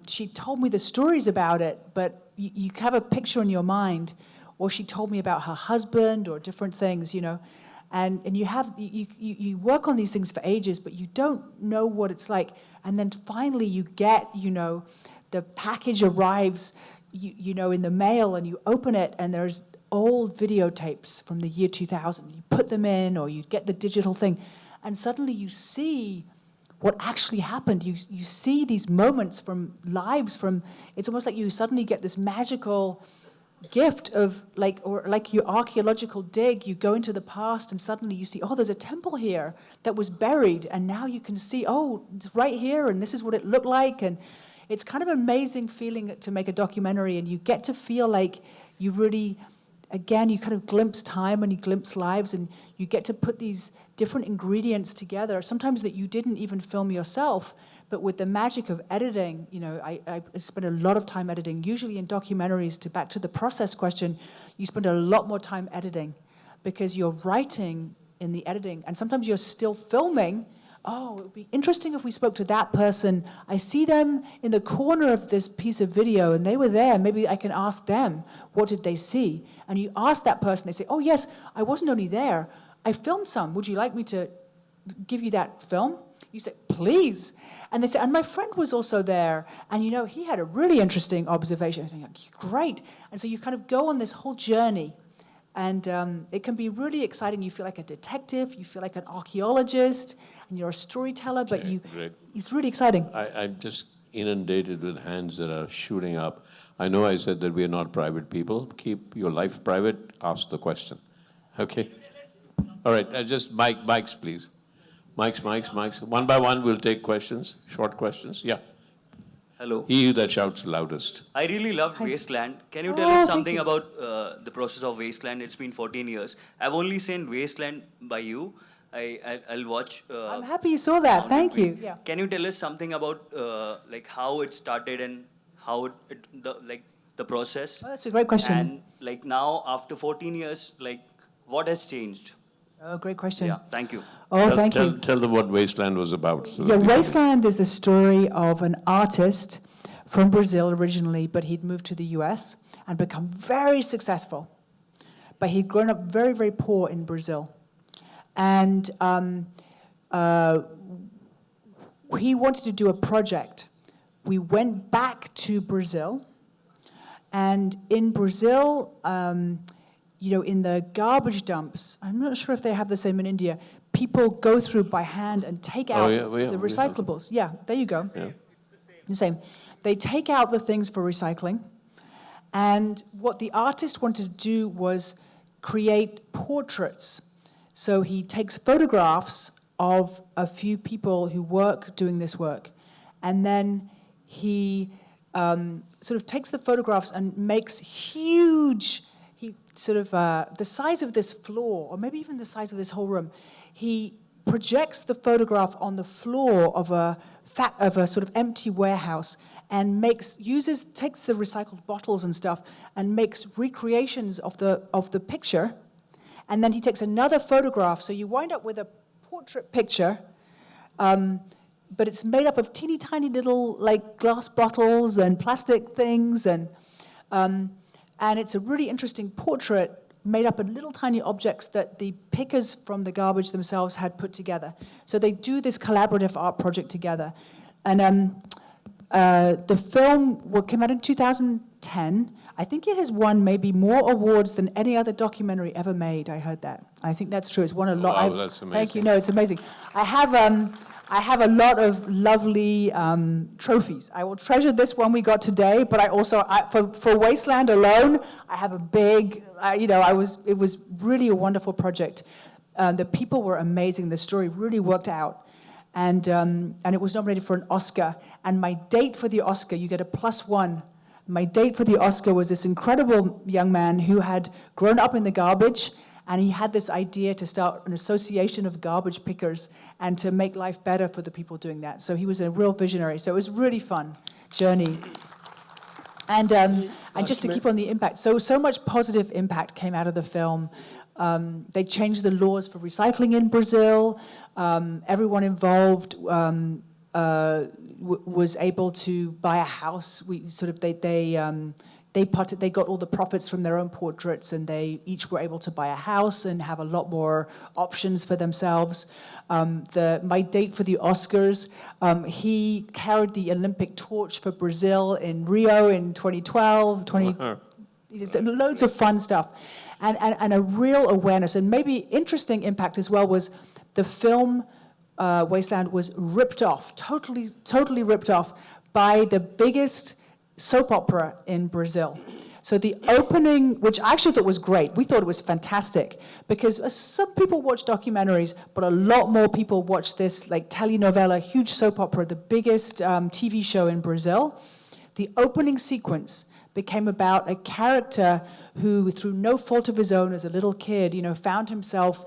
She told me the stories about it, but you have a picture in your mind, or she told me about her husband or different things, and you work on these things for ages, but you don't know what it's like. And then finally you get, the package arrives, in the mail, and you open it, and there's old videotapes from the year 2000. You put them in, or you get the digital thing, and suddenly you see what actually happened. You see these moments from lives from, it's almost like you suddenly get this magical gift of like your archaeological dig. You go into the past and suddenly you see, there's a temple here that was buried, and now you can see, it's right here, and this is what it looked like. And it's kind of amazing feeling to make a documentary, and you get to feel like you really, again, you kind of glimpse time and you glimpse lives, and you get to put these different ingredients together, sometimes that you didn't even film yourself, but with the magic of editing, you know, I spend a lot of time editing. Usually in documentaries, back to the process question, you spend a lot more time editing because you're writing in the editing, and sometimes you're still filming. Oh, it would be interesting if we spoke to that person. I see them in the corner of this piece of video, and they were there. Maybe I can ask them, what did they see? And you ask that person, they say, oh yes, I wasn't only there, I filmed some. Would you like me to give you that film? You say, please. And they say, and my friend was also there, and you know, he had a really interesting observation. I think, great. And so you kind of go on this whole journey, and it can be really exciting. You feel like a detective, you feel like an archaeologist, and you're a storyteller, but it's really exciting. I'm just inundated with hands that are shooting up. I know I said that we are not private people. Keep your life private, ask the question. Okay? All right, just mics, please. Mics. One by one, we'll take questions, short questions. Yeah. Hello. He that shouts loudest. I really loved Wasteland. Can you tell us something about the process of Wasteland? It's been 14 years. I've only seen Wasteland by you. I'll watch. I'm happy you saw that. Thank you. Yeah. Can you tell us something about like how it started and how the process? Oh, that's a great question. And like now, after 14 years, like what has changed? Oh, great question. Yeah. Thank you. Oh, thank you. Tell them what Wasteland was about. So Yeah, Wasteland is the story of an artist from Brazil originally, but he'd moved to the US and become very successful. But he'd grown up very, very poor in Brazil. And he wanted to do a project. We went back to Brazil, and in Brazil, you know, in the garbage dumps, I'm not sure if they have the same in India, people go through by hand and take out the recyclables. Yeah, there you go. Yeah. The same. They take out the things for recycling, and what the artist wanted to do was create portraits. So he takes photographs of a few people who work doing this work, and then he sort of takes the photographs and makes huge, the size of this floor, or maybe even the size of this whole room. He projects the photograph on the floor of a sort of empty warehouse and takes the recycled bottles and stuff and makes recreations of the picture. And then he takes another photograph, so you wind up with a portrait picture, but it's made up of teeny tiny little like glass bottles and plastic things, and it's a really interesting portrait made up of little tiny objects that the pickers from the garbage themselves had put together. So they do this collaborative art project together. And the film came out in 2010. I think it has won maybe more awards than any other documentary ever made. I heard that. I think that's true. It's won a lot. Wow, that's amazing. Thank you. No, it's amazing. I have a lot of lovely trophies. I will treasure this one we got today, but I also, for Wasteland alone, I have a big, it was really a wonderful project. The people were amazing. The story really worked out. And it was nominated for an Oscar. And my date for the Oscar, you get a +1. My date for the Oscar was this incredible young man who had grown up in the garbage, and he had this idea to start an association of garbage pickers and to make life better for the people doing that. So he was a real visionary. So it was a really fun journey. And just to keep on the impact, so much positive impact came out of the film. They changed the laws for recycling in Brazil. Everyone involved was able to buy a house. They got all the profits from their own portraits, and they each were able to buy a house and have a lot more options for themselves. My date for the Oscars, he carried the Olympic torch for Brazil in Rio in 2012. Loads of fun stuff, and a real awareness, and maybe interesting impact as well was the film. Wasteland was ripped off, totally ripped off by the biggest soap opera in Brazil. So the opening, which I actually thought was great, we thought it was fantastic, because some people watch documentaries, but a lot more people watch this like telenovela, huge soap opera, the biggest TV show in Brazil. The opening sequence became about a character who, through no fault of his own as a little kid, found himself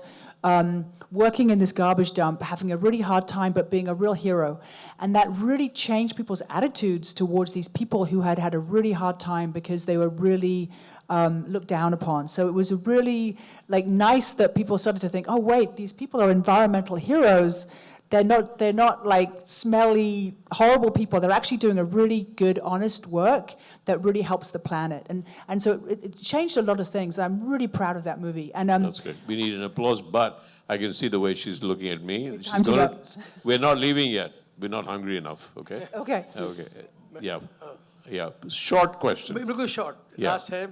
working in this garbage dump, having a really hard time, but being a real hero. And that really changed people's attitudes towards these people who had had a really hard time because they were really looked down upon. So it was really nice that people started to think, oh wait, these people are environmental heroes. They're not like smelly, horrible people. They're actually doing a really good, honest work that really helps the planet. And so it changed a lot of things. I'm really proud of that movie. And That's good. We need an applause, but I can see the way she's looking at me. It's time to go. We're not leaving yet. We're not hungry enough, okay? Okay. Okay. Yeah. Yeah. Short question. बिल्कुल short Yeah. Last है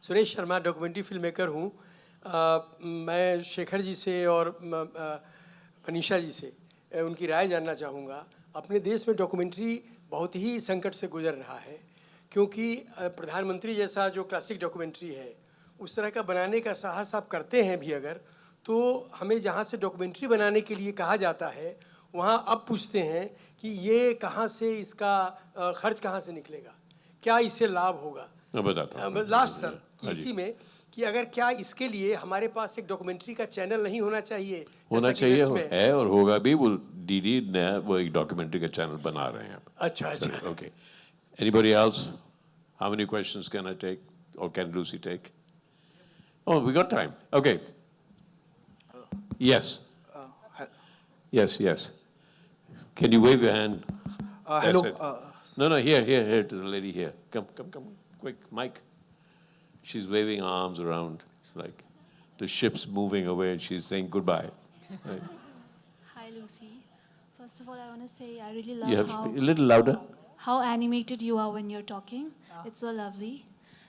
Suresh Sharma documentary film maker हूँ मैं शेखर जी से और मनीषा जी से उनकी राय जानना चाहूँगा अपने देश में डॉक्यूमेंट्री बहुत ही संकट से गुजर रहा है क्योंकि प्रधानमंत्री जैसा जो क्लासिक डॉक्यूमेंट्री है उस तरह का बनाने का साहस आप करते हैं भी अगर तो हमें जहाँ से डॉक्यूमेंट्री बनाने के लिए कहा जाता है वहाँ अब पूछते हैं कि ये कहाँ से इसका खर्च कहाँ से निकलेगा क्या इससे लाभ होगा मैं बताता हूँ। लास्ट सर हाँ जी। इसी में कि अगर क्या इसके लिए हमारे पास एक डॉक्यूमेंट्री का चैनल नहीं होना चाहिए होना जैसा कि चाहिए वेस्ट में है और होगा भी। वो डीडी ने वो एक डॉक्यूमेंट्री का चैनल बना रहे हैं। अच्छा अच्छा Okay. Anybody else? How many questions can I take or can Lucy take? Oh, we got time. Okay. Yes. Yes, yes. Can you wave your hand? That's Hello. it. No, here, to the lady here. Come, quick, Mike. She's waving her arms around. It's like the ship's moving away and she's saying goodbye. Right. Hi, Lucy. First of all, I want to say I really love You have a little louder. how animated you are when you're talking. It's so lovely.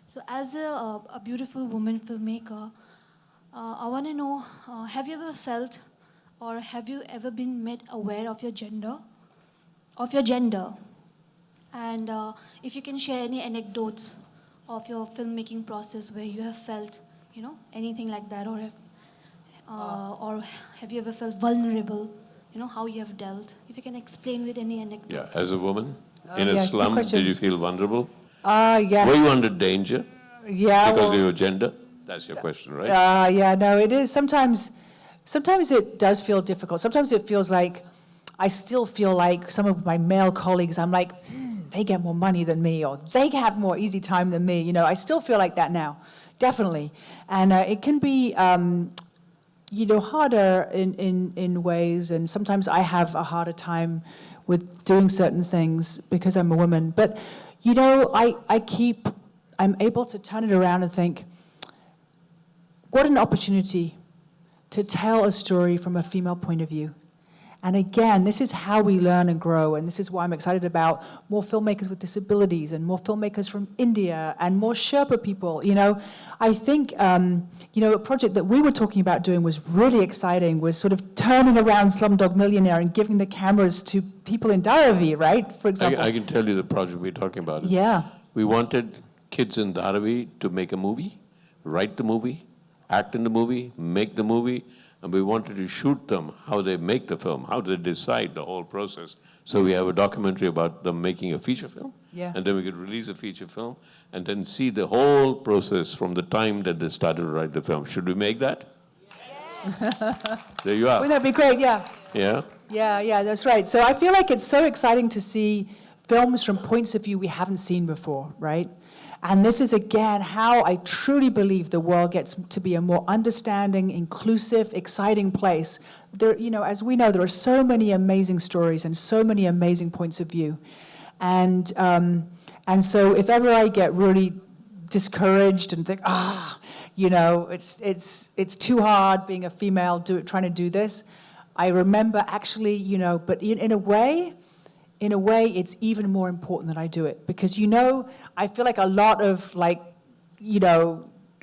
So as a beautiful woman filmmaker, I want to know, have you ever felt or have you ever been made aware of your gender? And if you can share any anecdotes of your filmmaking process where you have felt, anything like that, or have you ever felt vulnerable, how you have dealt? If you can explain with any anecdotes. Yeah, as a woman in a yeah, good slum, question. did you feel vulnerable? Yes. Were you under danger Yeah. because well, of your gender? That's your question, right? Yeah, no, it is. Sometimes it does feel difficult. Sometimes it feels like, I still feel like some of my male colleagues, I'm like, they get more money than me, or they have more easy time than me. I still feel like that now, definitely. And it can be, harder in ways, and sometimes I have a harder time with doing certain things because I'm a woman. But, I'm able to turn it around and think, what an opportunity to tell a story from a female point of view. And again, this is how we learn and grow, and this is why I'm excited about more filmmakers with disabilities and more filmmakers from India and more Sherpa people. I think, a project that we were talking about doing was really exciting, was sort of turning around Slumdog Millionaire and giving the cameras to people in Dharavi, right, for example. I can tell you the project we're talking about. Yeah. We wanted kids in Dharavi to make a movie, write the movie, act in the movie, make the movie, and we wanted to shoot them, how they make the film, how they decide the whole process. So we have a documentary about them making a feature film, Yeah. and then we could release a feature film, and then see the whole process from the time that they started to write the film. Should we make that? Yes. There you are. Wouldn't that be great? Yeah. Yeah? Yeah, that's right. So I feel like it's so exciting to see films from points of view we haven't seen before, right? And this is, again, how I truly believe the world gets to be a more understanding, inclusive, exciting place. There, as we know, there are so many amazing stories and so many amazing points of view. And so if ever I get really discouraged and think, it's too hard being a female trying to do this, I remember actually, but in a way, it's even more important that I do it because, I feel like a lot of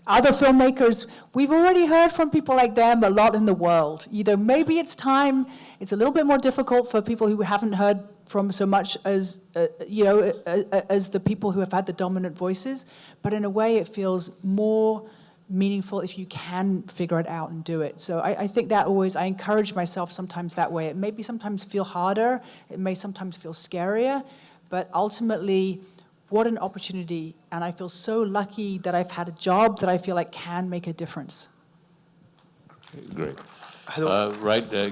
other filmmakers, we've already heard from people like them a lot in the world. Maybe it's time, it's a little bit more difficult for people who haven't heard from so much as, as the people who have had the dominant voices, but in a way it feels more meaningful if you can figure it out and do it. So I think that always, I encourage myself sometimes that way. It may sometimes feel harder, it may sometimes feel scarier, but ultimately, what an opportunity. And I feel so lucky that I've had a job that I feel like can make a difference. Great. Hello.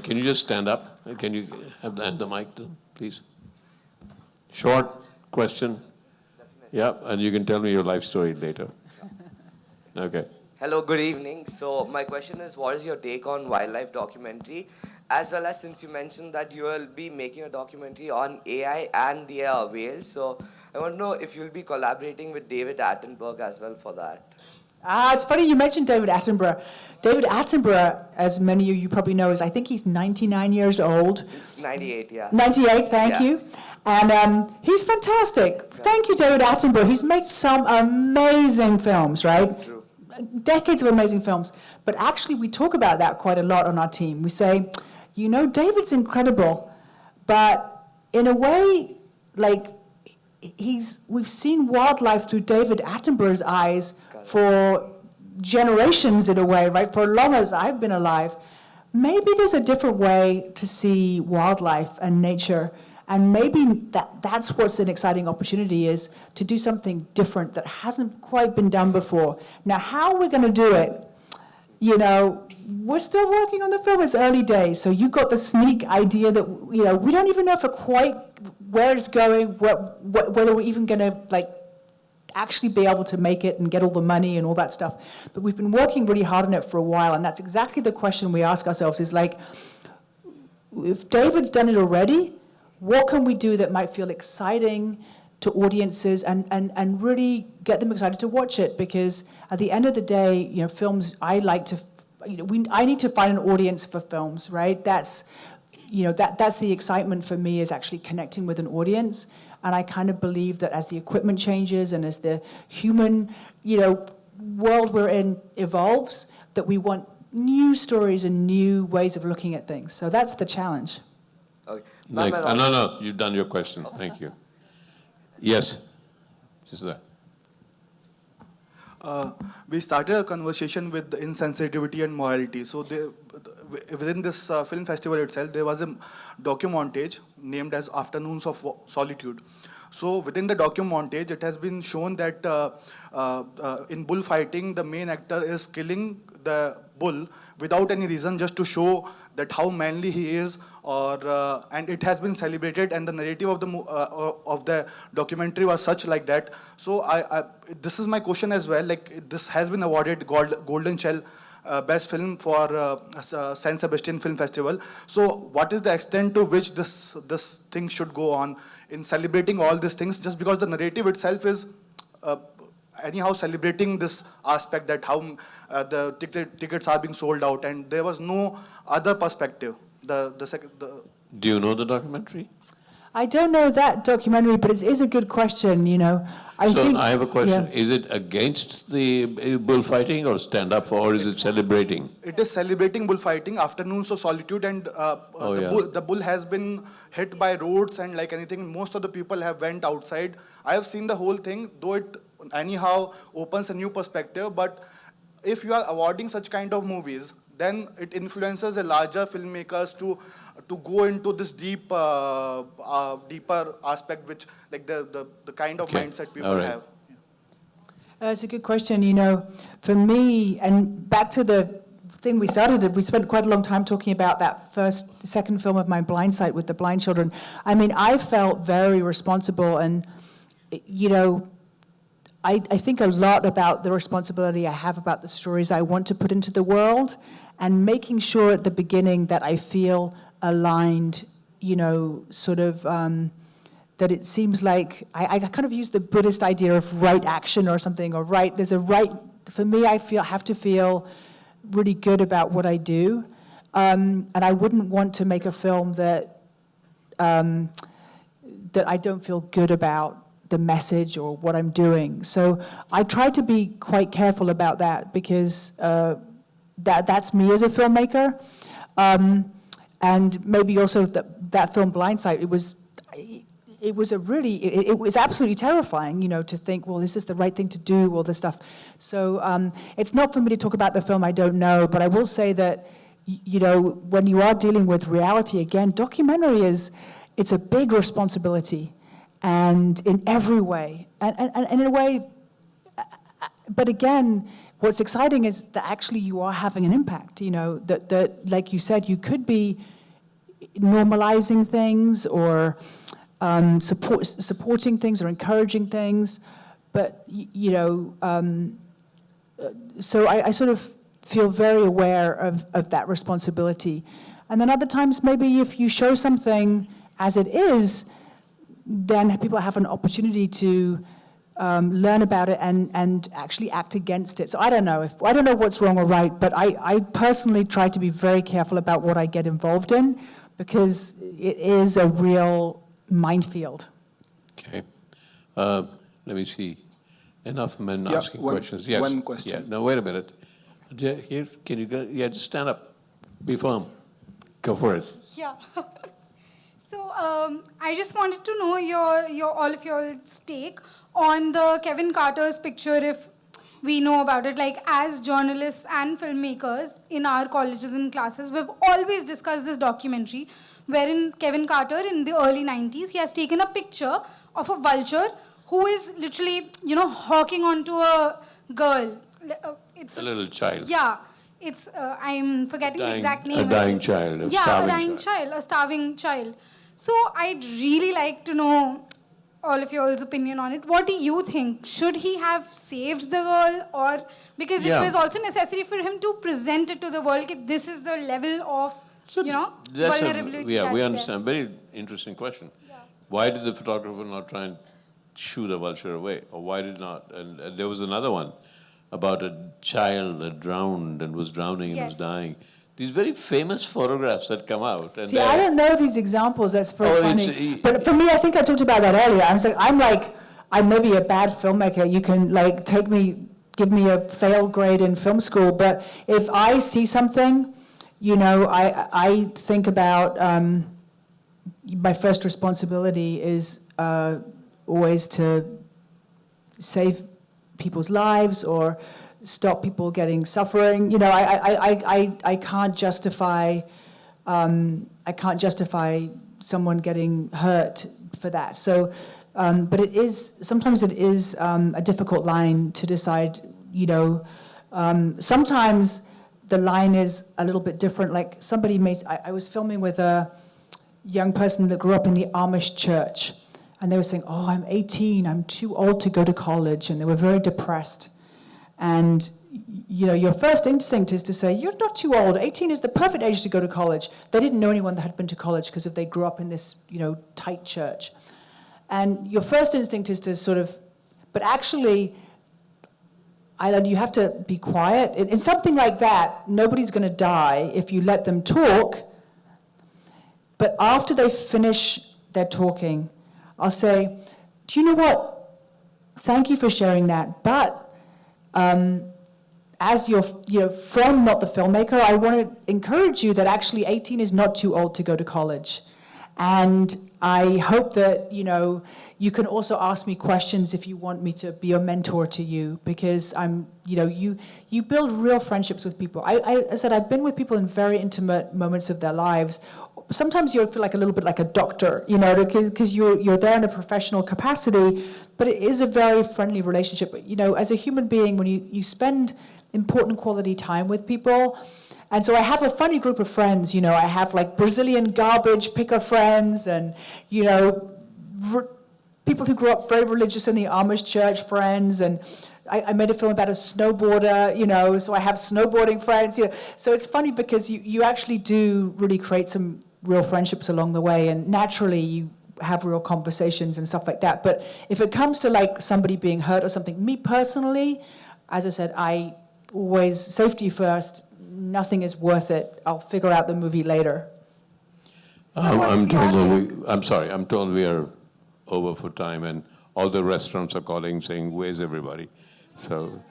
Can you just stand up? Can you have the mic, please? Short question. Yeah, and you can tell me your life story later. Okay. Hello, good evening. So my question is, what is your take on wildlife documentary? As well as, since you mentioned that you will be making a documentary on AI and the whales, so I want to know if you'll be collaborating with David Attenborough as well for that. It's funny you mentioned David Attenborough. David Attenborough, as many of you probably know, I think he's 99 years old. 98, yeah. 98, thank Yeah. you. And he's fantastic. Thank you, David Attenborough. He's made some amazing films, right? True. Decades of amazing films. But actually, we talk about that quite a lot on our team. We say, David's incredible, but in a way, we've seen wildlife through David Attenborough's eyes for generations in a way, right? For as long as I've been alive. Maybe there's a different way to see wildlife and nature, and maybe that's what's an exciting opportunity, is to do something different that hasn't quite been done before. Now, how we're going to do it, we're still working on the film. It's early days, so you got the sneak idea that we don't even know quite where it's going, whether we're even going to actually be able to make it and get all the money and all that stuff. But we've been working really hard on it for a while, and that's exactly the question we ask ourselves: is if David's done it already, what can we do that might feel exciting to audiences and really get them excited to watch it? Because at the end of the day, films, I need to find an audience for films, right? That's the excitement for me, is actually connecting with an audience. And I kind of believe that as the equipment changes and as the human, world we're in evolves, that we want new stories and new ways of looking at things. So that's the challenge. Okay. Next. No, you've done your question. Thank you. Yes. Just that. We started a conversation with insensitivity and morality. So within this film festival itself, there was a documontage named as Afternoons of Solitude. So within the documontage, it has been shown that in bullfighting, the main actor is killing the bull without any reason, just to show that how manly he is, and it has been celebrated, and the narrative of the documentary was such like that. So this is my question as well. This has been awarded Golden Shell Best Film for San Sebastian Film Festival. So what is the extent to which this thing should go on in celebrating all these things, just because the narrative itself is anyhow celebrating this aspect, that how the tickets are being sold out, and there was no other perspective. Do you know the documentary? I don't know that documentary, but it is a good question, I have a question. Yeah. Is it against the bullfighting or stand up for, or is it celebrating? It is celebrating bullfighting, Afternoons of Solitude, and the bull has been hit by roads and like anything. Most of the people have went outside. I have seen the whole thing, though it anyhow opens a new perspective. But if you are awarding such kind of movies, then it influences the larger filmmakers to go into this deeper aspect, which the kind of mindset people have. It's a good question. For me, and back to the thing we started, we spent quite a long time talking about that second film of mine, Blind Sight, with the blind children. I mean, I felt very responsible, and I think a lot about the responsibility I have about the stories I want to put into the world, and making sure at the beginning that I feel aligned, that it seems like, I kind of use the Buddhist idea of right action or something, or there's a right, for me, I have to feel really good about what I do, and I wouldn't want to make a film that I don't feel good about. the message or what I'm doing. So I try to be quite careful about that because that's me as a filmmaker. And maybe also that film Blindside, it was absolutely terrifying, to think, well, is this the right thing to do, all this stuff. So it's not for me to talk about the film I don't know, but I will say that, when you are dealing with reality, again, documentary it's a big responsibility, and in every way, and in a way, but again, what's exciting is that actually you are having an impact, that like you said, you could be normalizing things or supporting things or encouraging things, but so I sort of feel very aware of that responsibility. And then other times, maybe if you show something as it is, then people have an opportunity to learn about it and actually act against it. So I don't know what's wrong or right, but I personally try to be very careful about what I get involved in because it is a real minefield. Okay. Let me see. Enough men asking questions. Yes. One question. Yeah. Now, wait a minute. Here, can you go? Yeah, just stand up. Be firm. Go for it. Yeah. So I just wanted to know all of your take on the Kevin Carter's picture, if we know about it. Like, as journalists and filmmakers in our colleges and classes, we've always discussed this documentary wherein Kevin Carter in the early 90s, he has taken a picture of a vulture who is literally, hawking onto a girl. It's A little child. Yeah. It's, I'm forgetting the exact name. A dying child, a Yeah, a starving dying child, a starving child. So I'd really like to know all of y'all's opinion on it. What do you think? Should he have saved the girl, or because it was also necessary for him to present it to the world that this is the level of, vulnerability. Yeah, we that's understand. Very interesting question. Yeah. Why did the photographer not try and shoo the vulture away, or why did not? And there was another one about a child that drowned and was drowning and was dying. These very famous photographs that come out. And See, I don't know these examples. That's very funny. But for me, I think I talked about that earlier. I'm maybe a bad filmmaker. You can give me a fail grade in film school. But if I see something, I think about my first responsibility is always to save people's lives or stop people getting suffering. I can't justify someone getting hurt for that. So, but sometimes it is a difficult line to decide. Sometimes the line is a little bit different. Like I was filming with a young person that grew up in the Amish church, and they were saying, "Oh, I'm 18. I'm too old to go to college," and they were very depressed. And your first instinct is to say, you're not too old. 18 is the perfect age to go to college. They didn't know anyone that had been to college because if they grew up in this, tight church. And your first instinct is to but actually, you have to be quiet. In something like that, nobody's going to die if you let them talk. But after they finish their talking, I'll say, do you know what? Thank you for sharing that. But as your friend, not the filmmaker, I want to encourage you that actually 18 is not too old to go to college. And I hope that, you can also ask me questions if you want me to be a mentor to you, because you build real friendships with people. I said I've been with people in very intimate moments of their lives. Sometimes you feel like a little bit like a doctor, because you're there in a professional capacity, but it is a very friendly relationship. As a human being, when you spend important quality time with people, and so I have a funny group of friends, I have like Brazilian garbage picker friends and, people who grew up very religious in the Amish church friends, and I made a film about a snowboarder, so I have snowboarding friends, So it's funny because you actually do really create some real friendships along the way, and naturally you have real conversations and stuff like that. But if it comes to like somebody being hurt or something, me personally, as I said, I always, safety first, nothing is worth it. I'll figure out the movie later. I'm told we are over for time, and all the restaurants are calling saying, where's everybody? So,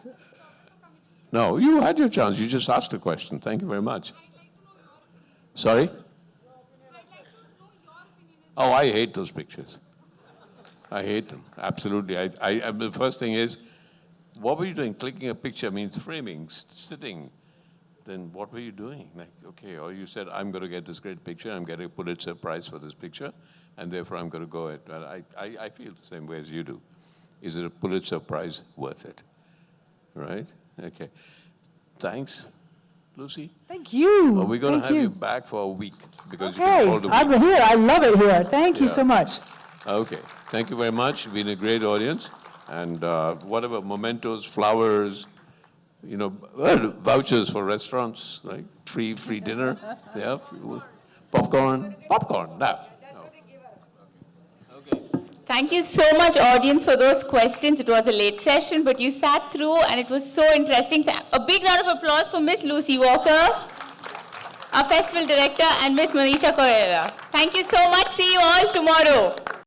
no, you had your chance. You just asked a question. Thank you very much. Sorry? Oh, I hate those pictures. I hate them, absolutely. The first thing is, what were you doing? Clicking a picture means framing, sitting. Then what were you doing? Like, okay, or you said, I'm going to get this great picture, I'm getting a Pulitzer Prize for this picture, and therefore I'm going to go it. I feel the same way as you do. Is it a Pulitzer Prize worth it? Right? Okay. Thanks, Lucy. Thank you. We're going to Thank have you back for a week because you Okay, can hold the week. I'm here. I love it here. Thank you so much. Okay. Thank you very much. You've been a great audience. And whatever, mementos, flowers, you know, vouchers for restaurants, right? Free dinner. Yeah. Popcorn. Now. Thank you so much, audience, for those questions. It was a late session, but you sat through, and it was so interesting. A big round of applause for Miss Lucy Walker, our festival director, and Miss Manisha Koirala. Thank you so much. See you all tomorrow.